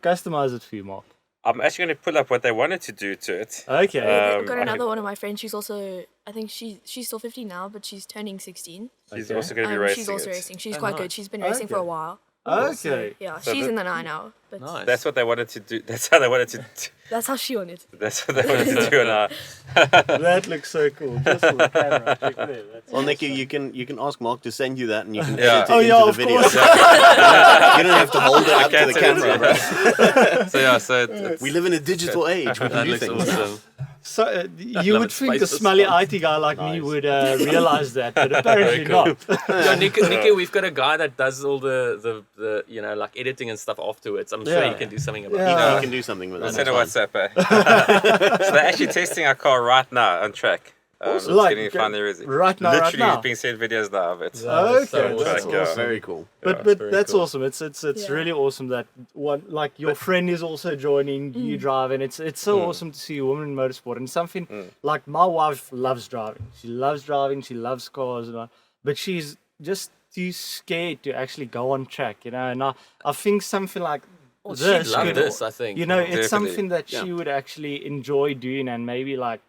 customize it for you, Mark? I'm actually going to pull up what they wanted to do to it. Okay. I've got another one of my friends. She's also, I think she's still 15 now, but she's turning 16. She's Okay. also going to be racing She's also it. racing. She's quite nice. good. She's been racing for a Okay. while. Okay. Yeah, So she's the- in the 9 hour. But Nice. That's what they wanted to do. That's how they wanted to. that's how she wanted. That's what they wanted to do. And That looks so cool. Just for the camera. Check there. That's Well, Nicky, you can ask Mark to send you that, and you can Yeah. edit it Oh, into yeah, the of video. course. You don't have to hold it up to can't the send it to camera. you. So yeah, so it's, We live in a digital age. We can That do looks things. awesome. So you love would it. think a Spices smelly fun. IT guy like me Nice. would realize that, but apparently cool. not. Yeah, Nicky, we've got a guy that does all the you know, like editing and stuff afterwards. I'm sure Yeah. he can do something about Yeah. it. You can do something with that. send a that's fine. WhatsApp. So they're actually testing our car right now on track. It's Like, getting finally racing. right now, Literally, right now. being sent videos now of it. Okay, so that's awesome. awesome. Very cool. But very that's cool. awesome. It's Yeah. really awesome that one like your friend is also joining you driving. It's so awesome to see a woman in motorsport and something like my wife loves driving. She loves driving. She loves cars, and all, but she's just too scared to actually go on track. You know, and I think something like She'd this love could- this, I think. You know, it's Definitely. something that she would actually enjoy doing, and maybe like,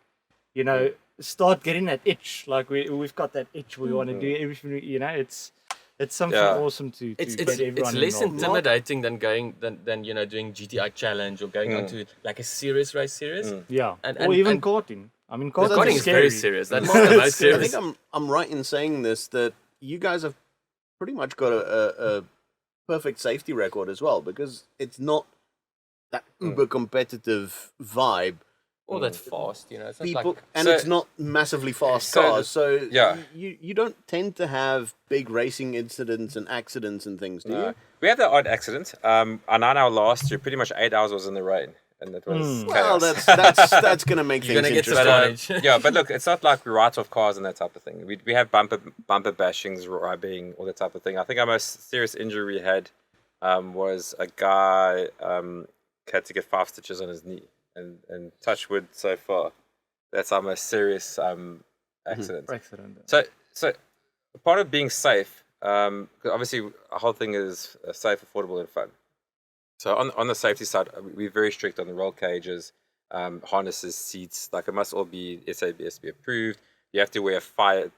you know, start getting that itch. Like we've got that itch. We want to do everything. You know, it's something Yeah. awesome to It's get everyone less involved. intimidating than you know, doing GTI challenge or going on to like a serious race series. Yeah, And- or and- even and- karting. I mean, Well, karting, Karting is very scary. serious. That's Mark, the most I serious. think I'm right in saying this, that you guys have pretty much got a perfect safety record as well, because it's not that uber competitive vibe. All that fast, you know. It's not People, like, and So- it's not massively fast So- cars, so yeah. you don't tend to have big racing incidents and accidents and things, do you? We had the odd accident. On 9 hour last year, pretty much 8 hours was in the rain. And it was Well, chaos. that's going to make You're things gonna get some interesting. advantage. Yeah, but look, it's not like we write off cars and that type of thing. We have bumper bashings, ribbing, all that type of thing. I think our most serious injury we had was a guy had to get 5 stitches on his knee, and touch wood so far. That's our most serious accident. Accident. So part of being safe 'cause obviously, our whole thing is safe, affordable, and fun. So on the safety side, we're very strict on the roll cages, harnesses, seats. Like it must all be SABSB approved. You have to wear a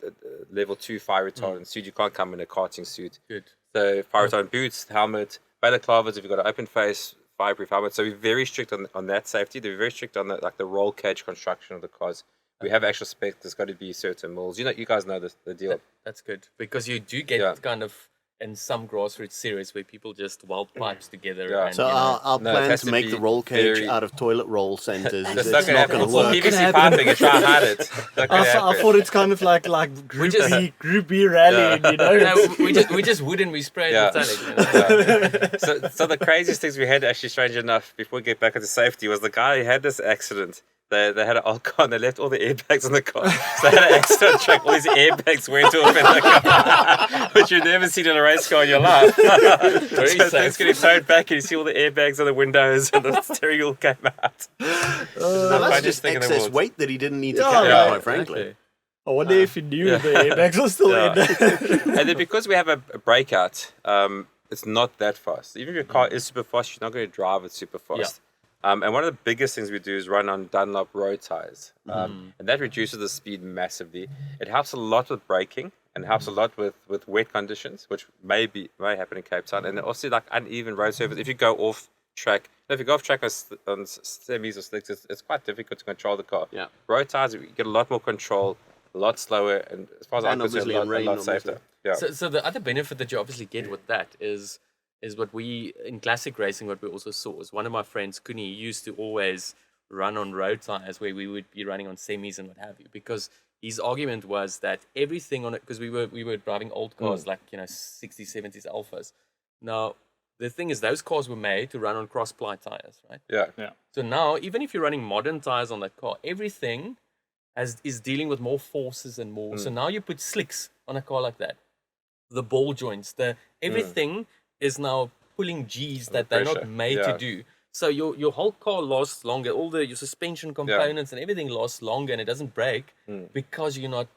level 2 fire retardant suit. You can't come in a karting suit. Good. So fire retardant boots, helmet, balaclavas if you've got an open face, fireproof helmet. So we're very strict on that safety. They're very strict on the roll cage construction of the cars. We have actual specs. There's got to be certain mills. You guys know the deal. That's good because you do get kind of in some grassroots series where people just weld pipes together. Yeah. And, So you know, our No, it plan has to to make be the roll cage very- out of toilet roll centers That's is not it's going to not happen. going It's to all work. PVC piping. You try and hide it. Not gonna I happen. thought it's kind of like group B rallying, you know? no, we just wouldn't. We spray Yeah. metallic. You know? So the craziest things we had, actually, strange enough, before we get back into safety, was the guy who had this accident. They had an old car and they left all the airbags in the car. So they had an accident track, all these airbags went off in the car, which you've never seen in a race car in your life. So things getting towed back and you see all the airbags on the windows and the steering wheel came out. Now, the that's funniest just thing in the excess world. weight that he didn't need to Yeah, carry, yeah, quite frankly. exactly. I wonder if he knew the airbags were still in there. And then because we have a breakout, it's not that fast. Even if your car is super fast, you're not going to drive it super fast. And one of the biggest things we do is run on Dunlop road tires. And that reduces the speed massively. It helps a lot with braking and helps a lot with wet conditions, which may happen in Cape Town. And also like uneven road surface. If you go off track, if you go off track on semis or slicks, it's quite difficult to control the car. Yeah. Road tires, you get a lot more control, a lot slower, and as far as I'm And concerned, obviously a in lot rain, safer. obviously. Yeah. So the other benefit that you obviously get with that is what we in classic racing what we also saw is one of my friends Kuni used to always run on road tires where we would be running on semis and what have you, because his argument was that everything on it, because we were driving old cars like 60s 70s alphas. Now the thing is those cars were made to run on cross ply tires, right? Yeah. So now even if you're running modern tires on that car, everything is dealing with more forces and more. So now you put slicks on a car like that, the ball joints, everything is now pulling G's that they're pressure. not made to do. So your whole car lasts longer. All your suspension components and everything lasts longer, and it doesn't break because you're not,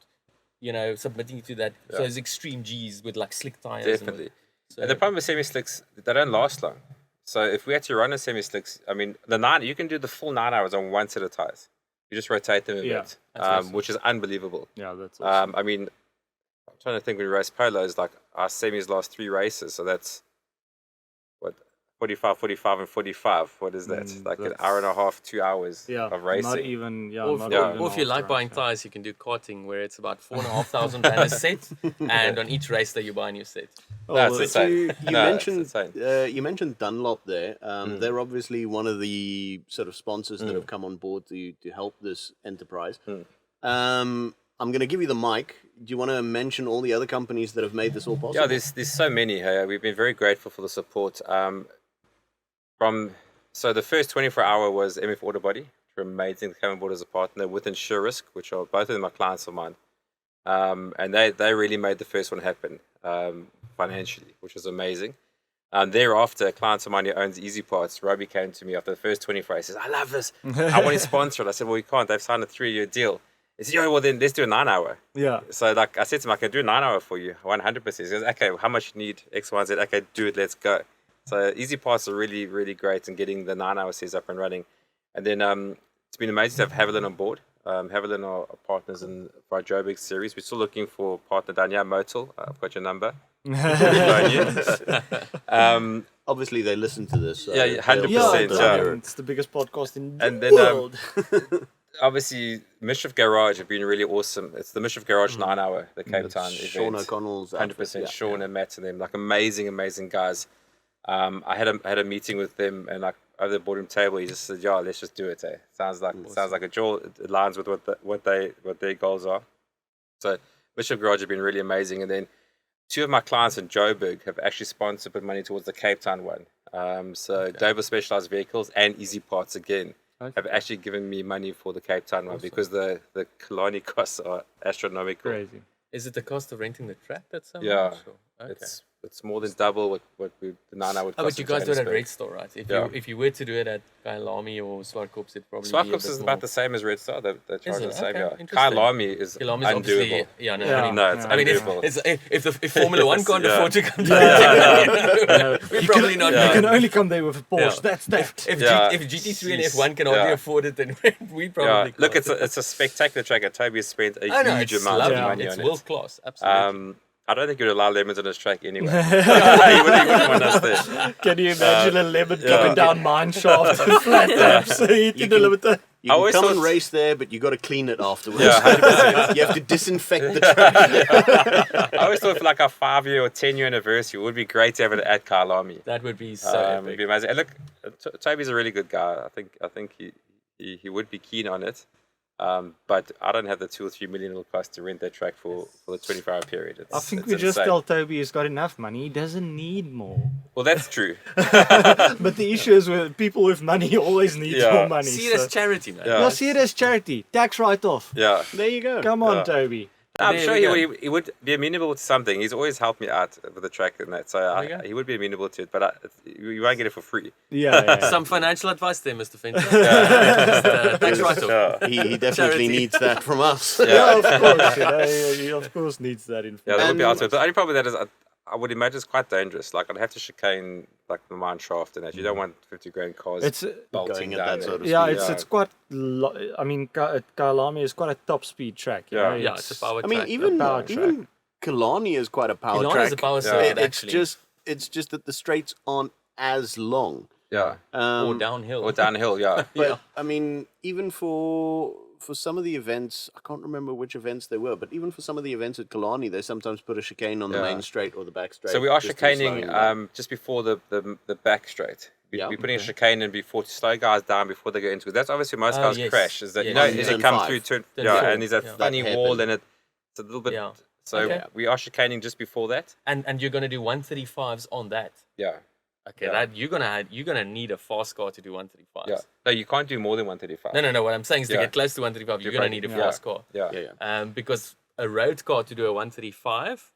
submitting to that those extreme G's with like slick tires. Definitely. And the problem with semi-slicks, they don't last long. So if we had to run a semi-slicks, I mean, you can do the full 9 hours on one set of tires. You just rotate them a bit, which is unbelievable. Yeah, that's awesome. I mean, I'm trying to think when we race polos, like our semis last 3 races, so that's what 45, 45, and 45. What is that? Like an hour and a half, 2 hours of racing. Not even, Or if you like buying tires, you can do karting where it's about 4,500 rand a set, and on each race day you buy a new set. That's insane. You mentioned Dunlop there. They're obviously one of the sort of sponsors that have come on board to help this enterprise. I'm going to give you the mic. Do you want to mention all the other companies that have made this all possible? Yeah, there's so many. We've been very grateful for the support. So the first 24-hour was MF Autobody, which were amazing to come on board as a partner with InsureRisk, which are both of them are clients of mine. And they really made the first one happen financially, which was amazing. Thereafter, a client of mine who owns Easy Parts, Robbie, came to me after the first 24 hours. He says, I love this. I want to sponsor it. I said, well, we can't. They've signed a 3-year deal. He said, well, then let's do a 9-hour. Yeah. So like I said to him, I can do a 9-hour for you, 100%. He goes, okay, how much you need? X, Y, and Z. Okay, do it. Let's go. So Easy Parts are really, really great in getting the 9-hour series up and running. And then it's been amazing to have Haviland on board. Haviland are partners for our Joburg series. We're still looking for a partner down here, Motul. I've got your number. Obviously, they listen to this. So Yeah, 100%. they'll- It's the biggest podcast in the And then world. obviously, Mischief Garage have been really awesome. It's the Mischief Garage 9-hour, the Cape Town event. Sean O'Connell's 100%. Sean and Matt and them, like amazing guys. I had a meeting with them, and like over the boardroom table, he just said, "Yeah, let's just do it." Sounds like a jaw. It aligns with what their goals are. So Bishop Garage have been really amazing, and then 2 of my clients in Joburg have actually sponsored, put money towards the Cape Town one. So Dover Specialized Vehicles and Easy Parts again have actually given me money for the Cape Town one because the Killarney costs are astronomical. Crazy. Is it the cost of renting the track that's so Yeah. much? It's more than double what the 9 would cost. But you guys do it at Johannesburg. Red Star, right? If you were to do it at Killarney or Swartkops, it'd probably be a Swartkops bit is more. about the same as Red Star. They charge it? the same. Okay, Yeah. interesting. Killarney is Killarney's obviously, undoable. yeah, no, Yeah. I mean, No, it's I mean, undoable. if Formula One can't Yeah. afford to come down, we're probably not. You Yeah. can only come there with a Porsche. Yeah. That's that. If Yeah. if GT3 and F1 can hardly Yeah. afford it, then we Yeah, probably look, can't. it's a spectacular track. And Toby has spent a Oh, no, huge it's amount lovely. of money It's on world it. class, absolutely. I don't think you'd allow lemons on this track anyway. he wouldn't want us there. Can you imagine a lemon yeah. coming down mine shaft with flat taps, hitting the limiter? You I can always come and thought- race there, but you got to clean it afterwards. Yeah, 100%. You have to disinfect the track. I always thought for like our 5-year or 10-year anniversary, it would be great to have it at Killarney. That would be so It'd epic. be amazing. And look, Toby's a really good guy. I think he would be keen on it. But I don't have the 2 or 3 million it'll cost to rent that track for the 24-hour period. I think it's we just insane. tell Toby he's got enough money. He doesn't need more. Well, that's true. But the issue is with people with money always need Yeah. more money. See it as So. charity, man. Yeah. Well, see it as charity. Tax write-off. Yeah. There you go. Come on, Yeah. Toby. I'm There sure we go. he would be amenable to something. He's always helped me out with the track and that, so we go. he would be amenable to it. But you won't get it for free. Yeah. Some financial advice there, Mr. Finch. Tax write-off. Yeah, He definitely Charity. needs that from us. Yeah, of course. He of course needs that yeah, information. that would be And- awesome. The only problem with that is I would imagine it's quite dangerous. Like I'd have to chicane like the mine shaft and that. You don't want 50 grand cars It's bolting Going at down that there. sort of yeah, speed. it's quite. I mean, Killarney is quite a top speed track. You Yeah. know, Yeah, it's a power I mean, track. even Killarney is quite a power Killarney track. is a power Yeah. circuit, It's actually. just that the straights aren't as long. Yeah, Or downhill. or downhill. Yeah, But Yeah. I mean, even for some of the events, I can't remember which events they were, but even for some of the events at Killarney, they sometimes put a chicane on the Yeah. main straight or the back straight. so we are just to slow chicaning you down. just before the back straight. Yeah. We're putting a chicane in before to slow guys down before they go into it. That's obviously most Oh, cars yes. crash. Is that you Yes. know On as turn you come 5. through turn Turn yeah, 4. and there's that Yeah. funny That wall hairpin. and it's a little bit. Yeah. So Okay. we are chicaning just before that. And you're gonna do 135s on that. Yeah, Okay, Yeah. that you're gonna need a fast car to do 135s. yeah. No, you can't do more than 135. No. What I'm saying is to Yeah. get close to 135, you're You're gonna right. need a Yeah. fast car. Yeah, Yeah, yeah. Because a road car to do a 135,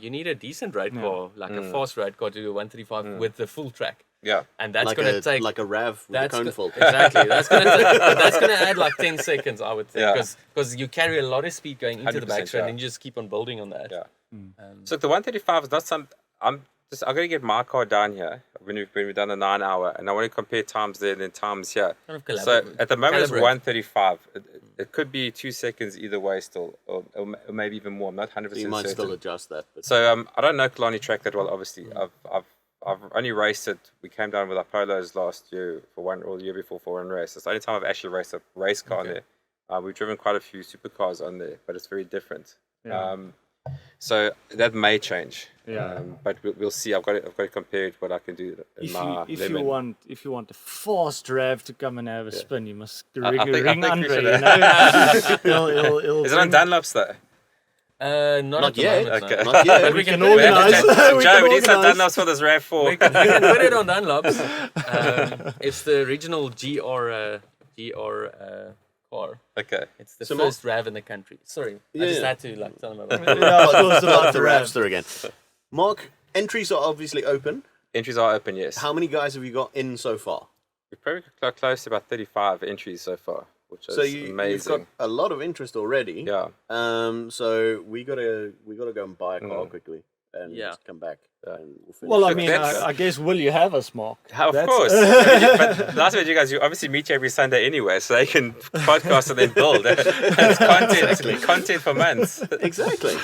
you need a decent road Yeah. car, like a fast road car to do a 135 with the full track. yeah. And that's like gonna a take like a Rav with a that's cone go- full. exactly. That's gonna add like 10 seconds, I would think, Yeah. because you carry a lot of speed going into the 100%, back straight, yeah. and you just keep on building on that. Yeah. Um, So the 135 is not some. I'm gonna get my car down here when we've done the 9 hour, and I want to compare times there and then times here. kind of So collaborate. at the moment it's Calibrate. 135. It could be 2 seconds either way still, or maybe even more. I'm not 100% You might certain. still adjust that. But So I don't know Killarney track that well. Obviously, I've only raced it. We came down with our polos last year for one, or the year before for one race. It's the only time I've actually raced a race car on Okay. there. We've driven quite a few supercars on there, but it's very different. Yeah. So that may change. Yeah. But we'll see. I've got to compare it what I can do in my if lemon. you want a fast Rav to come and have a spin, you must I ring, think ring we Andre. should, You know? He'll Is it on bring- Dunlops though? not at the yet. moment, Okay. no. Not yet. But We can We have to organise. check- We Joe, can we need some organise. Dunlops for this RAV4. We can put it on Dunlops. It's the original GR car. Okay. It's the So first RAV in the country. Sorry, I just Yeah. had to like tell them about it. Yeah, of course, Not about the the Rav. Ravster again. Mark, entries are obviously open. Entries are open, yes. How many guys have you got in so far? We've probably got close to about 35 entries so far, which is So you've amazing. got a lot of interest already. Yeah. So we gotta go and buy a car quickly and Yeah. just come back and we'll finish. Well, I Look, mean, that's- I guess will you have us, Mark? Of That's- course. But last minute, you guys, you obviously meet you every Sunday anyway, so they can podcast and then build. It's content for months. exactly.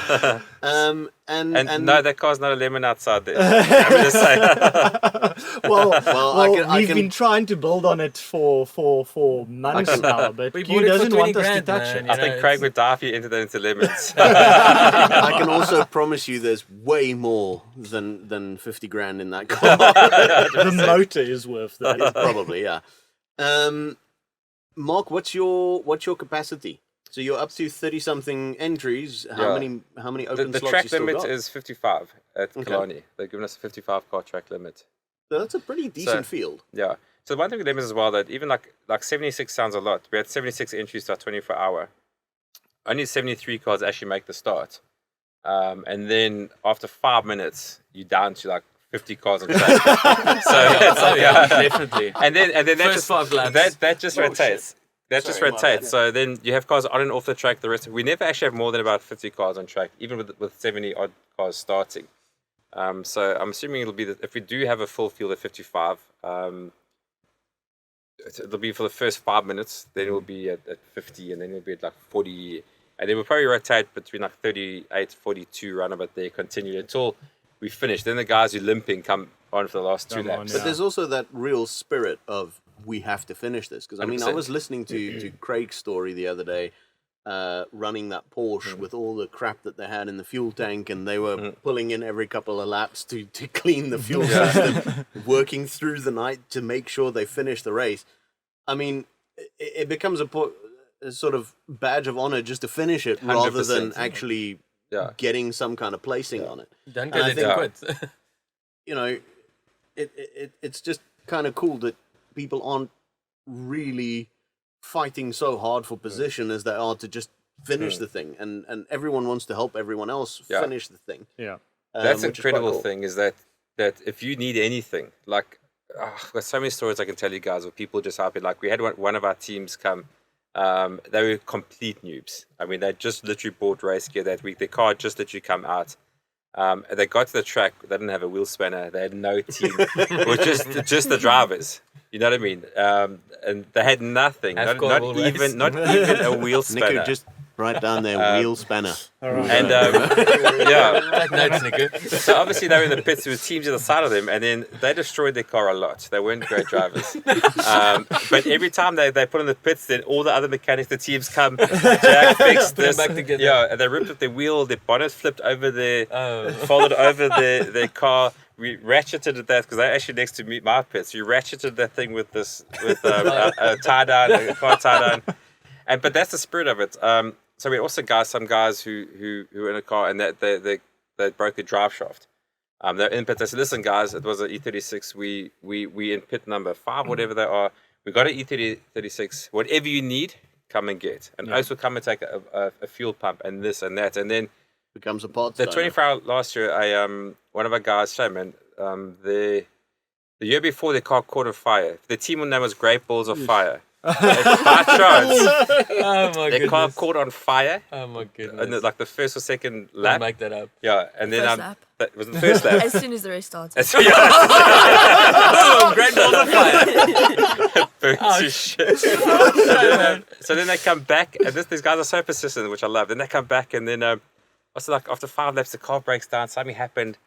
And no, that car's not a lemon outside there. I'm just saying. Well, I we've can- been trying to build on it for months now, but We Q bought it for doesn't 20 want us to grand, touch man. it. I You think know, Craig it's- would die if you entered that into lemons. I can also promise you there's way more than 50 grand in that car. The motor is worth that. Probably, yeah. Mark, what's your capacity? So you're up to 30-something entries. How Yeah. many The open slots track you still limit got? is 55 at Okay. Killarney. They've given us a 55 car track limit. So that's a pretty decent field. Yeah. So one thing with lemons as well, that even like 76 sounds a lot. We had 76 entries to our 24 hour. Only 73 cars actually make the start. And then after 5 minutes, you're down to like 50 cars on track. Definitely. And then that First just 5 laps. that just rotates. That just Sorry, my rotates. bad. So then you have cars on and off the track. The rest we never actually have more than about 50 cars on track, even with 70 odd cars starting. So I'm assuming it'll be if we do have a full field of 55, it'll be for the first 5 minutes. Then it will be at 50, and then it'll be at like 40, and then we'll probably rotate between like 38, 42, round about there, continue until we finish. Then the guys who limping come on for the last 2 laps. But there's also that real spirit of we have to finish this. Because, I mean, I 100%. was listening to Craig's story the other day, running that Porsche with all the crap that they had in the fuel tank, and they were pulling in every couple of laps to clean the fuel system, working through the night to make sure they finish the race. I mean, it becomes a sort of badge of honor just to finish it rather than 100%. actually getting some kind of placing on it. Don't And go I there think, quit. you know, it's just kind of cool that people aren't really fighting so hard for position as they are to just finish the thing, and everyone wants to help everyone else finish the thing. Yeah. That's which is quite incredible cool. thing is that if you need anything, like I've got so many stories I can tell you guys of people just happy. Like we had one of our teams come, they were complete noobs. I mean, they just literally bought race gear that week. Their car had just literally come out. They got to the track. They didn't have a wheel spanner. They had no team. It was just the drivers. You know what I mean? And they had nothing. Not even a wheel spanner. Nico, just write down their wheel spanner. And yeah. Take notes, Nico. So obviously they were in the pits with teams on the side of them, and then they destroyed their car a lot. They weren't great drivers. But every time they put in the pits, then all the other mechanics, the teams come, Jack fixed Put it this. back together. Yeah, and they ripped up their wheel, their bonnet flipped over folded over their car. We ratcheted that because they're actually next to my pits. We ratcheted that thing with a tie down, a car tie down. But that's the spirit of it. So we also got some guys who were in a car and that they broke the drive shaft. They're in pit. They said, "Listen, guys, it was an E36. We in pit number 5, whatever they are. We got an E36. Whatever you need, come and get. And Oaks will come and take a fuel pump and this and that. And then Becomes a part. the 24-hour last year, one of our guys, Shayman, the year before their car caught on fire. The team name was Great Balls of Fire. By chance, Oh my their car goodness. caught on fire. Oh my In goodness. like the first or second Don't lap. make that up. Yeah, and then First lap. that was the first lap. As soon as the race starts. So, yeah, Boom! Great balls of fire. burnt Oh, to shit. So then they come back, and these guys are so persistent, which I love. Then they come back, and then also like after 5 laps, the car breaks down. Something happened.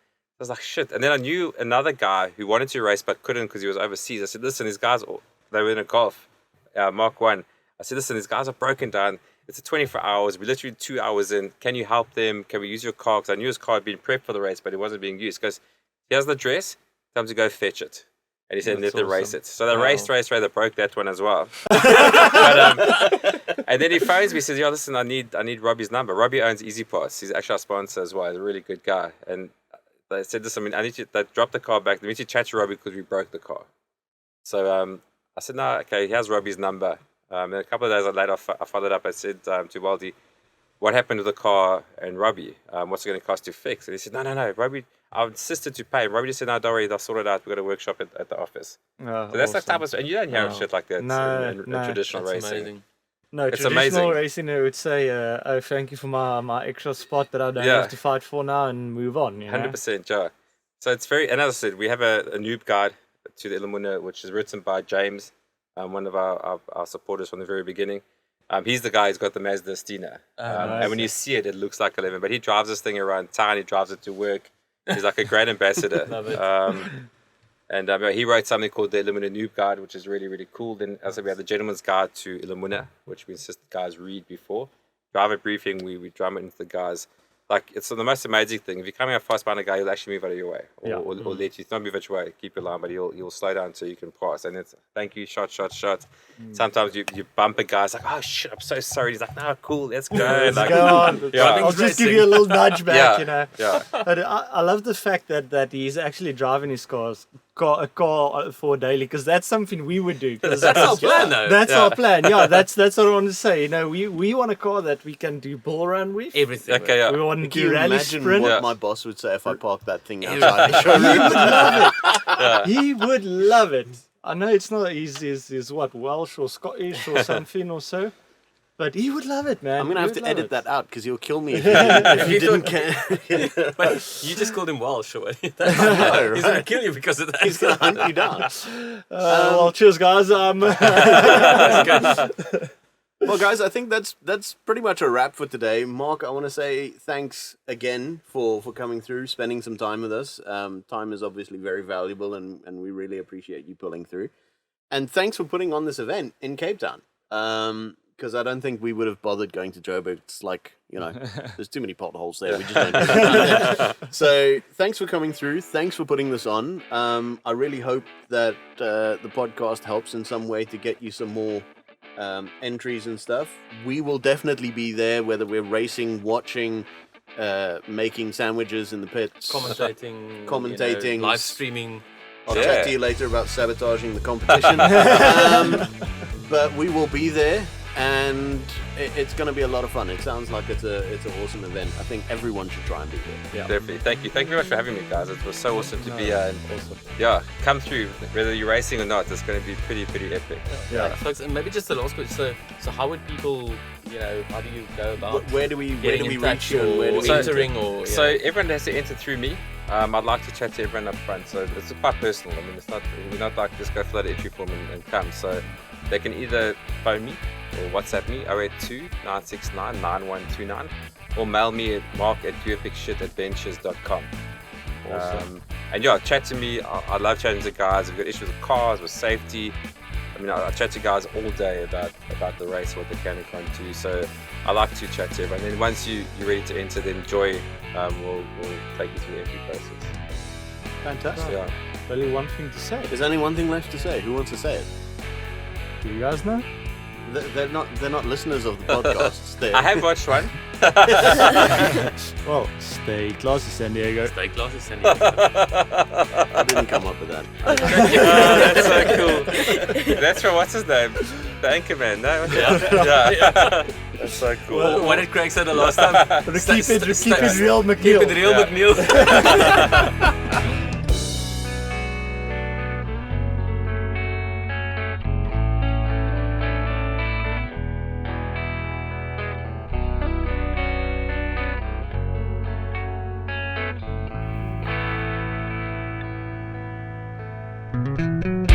I was like, shit. And then I knew another guy who wanted to race but couldn't because he was overseas. I said, listen, these guys, they were in a Golf, Mark 1. I said, listen, these guys are broken down. It's a 24 hours. We're literally 2 hours in. Can you help them? Can we use your car? Because I knew his car had been prepped for the race, but it wasn't being used. Because here's the address. Time to go fetch it. And he said, let them race it. So they raced. They broke that one as well. And then he phones me, says, yo, listen, I need Robbie's number. Robbie owns Easy Pass. He's actually our sponsor as well. He's a really good guy. And they said, listen, I need you, they dropped the car back. They need you to chat to Robbie because we broke the car. So I said, no, okay, here's Robbie's number. Then a couple of days later, I followed up. I said to Waldy, what happened with the car and Robbie? What's it going to cost to fix? And he said, no, Robbie, I insisted to pay. Robbie just said, no, don't worry, they'll sort it out. We've got a workshop at the office. So that's the type of, and you don't hear shit like that in traditional That's racing. amazing. No, It's traditional amazing. racing, they would say, oh, thank you for my extra spot that I don't have to fight for now and move on. You know? 100%, yeah. So it's very, and as I said, we have a noob guide to the iLamuna, which is written by James, one of our supporters from the very beginning. He's the guy who's got the Mazda Stina. And when you see it, it looks like 11, but he drives this thing around town, he drives it to work. He's like a great ambassador. Love it. And he wrote something called the iLamuna Noob Guide, which is really, really cool. Then also we have the Gentleman's Guide to iLamuna, which we insist the guys read before. Driver briefing, we drum it into the guys. Like, it's the most amazing thing. If you're coming up fast behind a guy, he'll actually move out of your way. Or let you, not move out your way, keep your line, but he'll slow down so you can pass. And it's, thank you, shot. Sometimes you bump a guy, it's like, oh shit, I'm so sorry. He's like, no, cool, let's go. Let's Like, go on. Yeah. I'll just give you a little nudge back, you know. Yeah. But I love the fact that he's actually driving his cars a car for daily, because that's something we would do. Cause That's our plan, though. That's our plan. Yeah, that's what I want to say. You know, we want a car that we can do bull run with. Everything. Okay, yeah. We want to Can do you rally imagine sprint. what Yeah. my boss would say if I parked that thing He outside the showroom? He would love it. I know it's not. He's what, Welsh or Scottish or something or so, but he would love it, man. I'm gonna He have to would love edit it. that out because he'll kill me if you didn't care. But you just called him Welsh, or He's right? gonna kill you because of that. He's gonna hunt you down. Well, cheers, guys. Well, guys, I think that's pretty much a wrap for today. Mark, I want to say thanks again for coming through, spending some time with us. Time is obviously very valuable, and we really appreciate you pulling through. And thanks for putting on this event in Cape Town. Because I don't think we would have bothered going to Joburg. It's like, there's too many potholes there. We just don't do that. So thanks for coming through. Thanks for putting this on. I really hope that the podcast helps in some way to get you some more entries and stuff. We will definitely be there, whether we're racing, watching, making sandwiches in the pits, commentating, live streaming. I'll chat to you later about sabotaging the competition. But we will be there, and it's going to be a lot of fun. It sounds like it's an awesome event. I think everyone should try and be there. Yeah. Definitely. Thank you very much for having me, guys. It was so awesome to be here. And Awesome. yeah, come through. Whether you're racing or not, it's going to be pretty epic. Yeah. Folks, and maybe just the last question. So how would people, how do you go about Where do we getting in touch reach you, and where do or we entering or So everyone has to enter through me. I'd like to chat to everyone up front. So it's quite personal. I mean, we're not like just go fill out an entry form and come. So they can either phone me or WhatsApp me 082-969-9129 or mail me at mark@doepishshitadventures.com. Awesome. And yeah, chat to me. I love chatting to guys. I've got issues with cars, with safety. I mean, I chat to guys all day about the race, what they can and can't do. So I like to chat to everyone. And then once you're ready to enter, then Joy will take you through the entry process. Fantastic. Yeah. Only one thing to say. There's only one thing left to say. Who wants to say it? Do you guys know? They're not listeners of the podcasts. I have watched one. Well, stay classy, San Diego. stay classes San I didn't come up with that. That's so cool. That's from what's his name? The Anchorman. No? Yeah. That's so cool. What did Craig say the last time? Keep it real, McNeil. Keep it real, Yeah. McNeil. Thank you.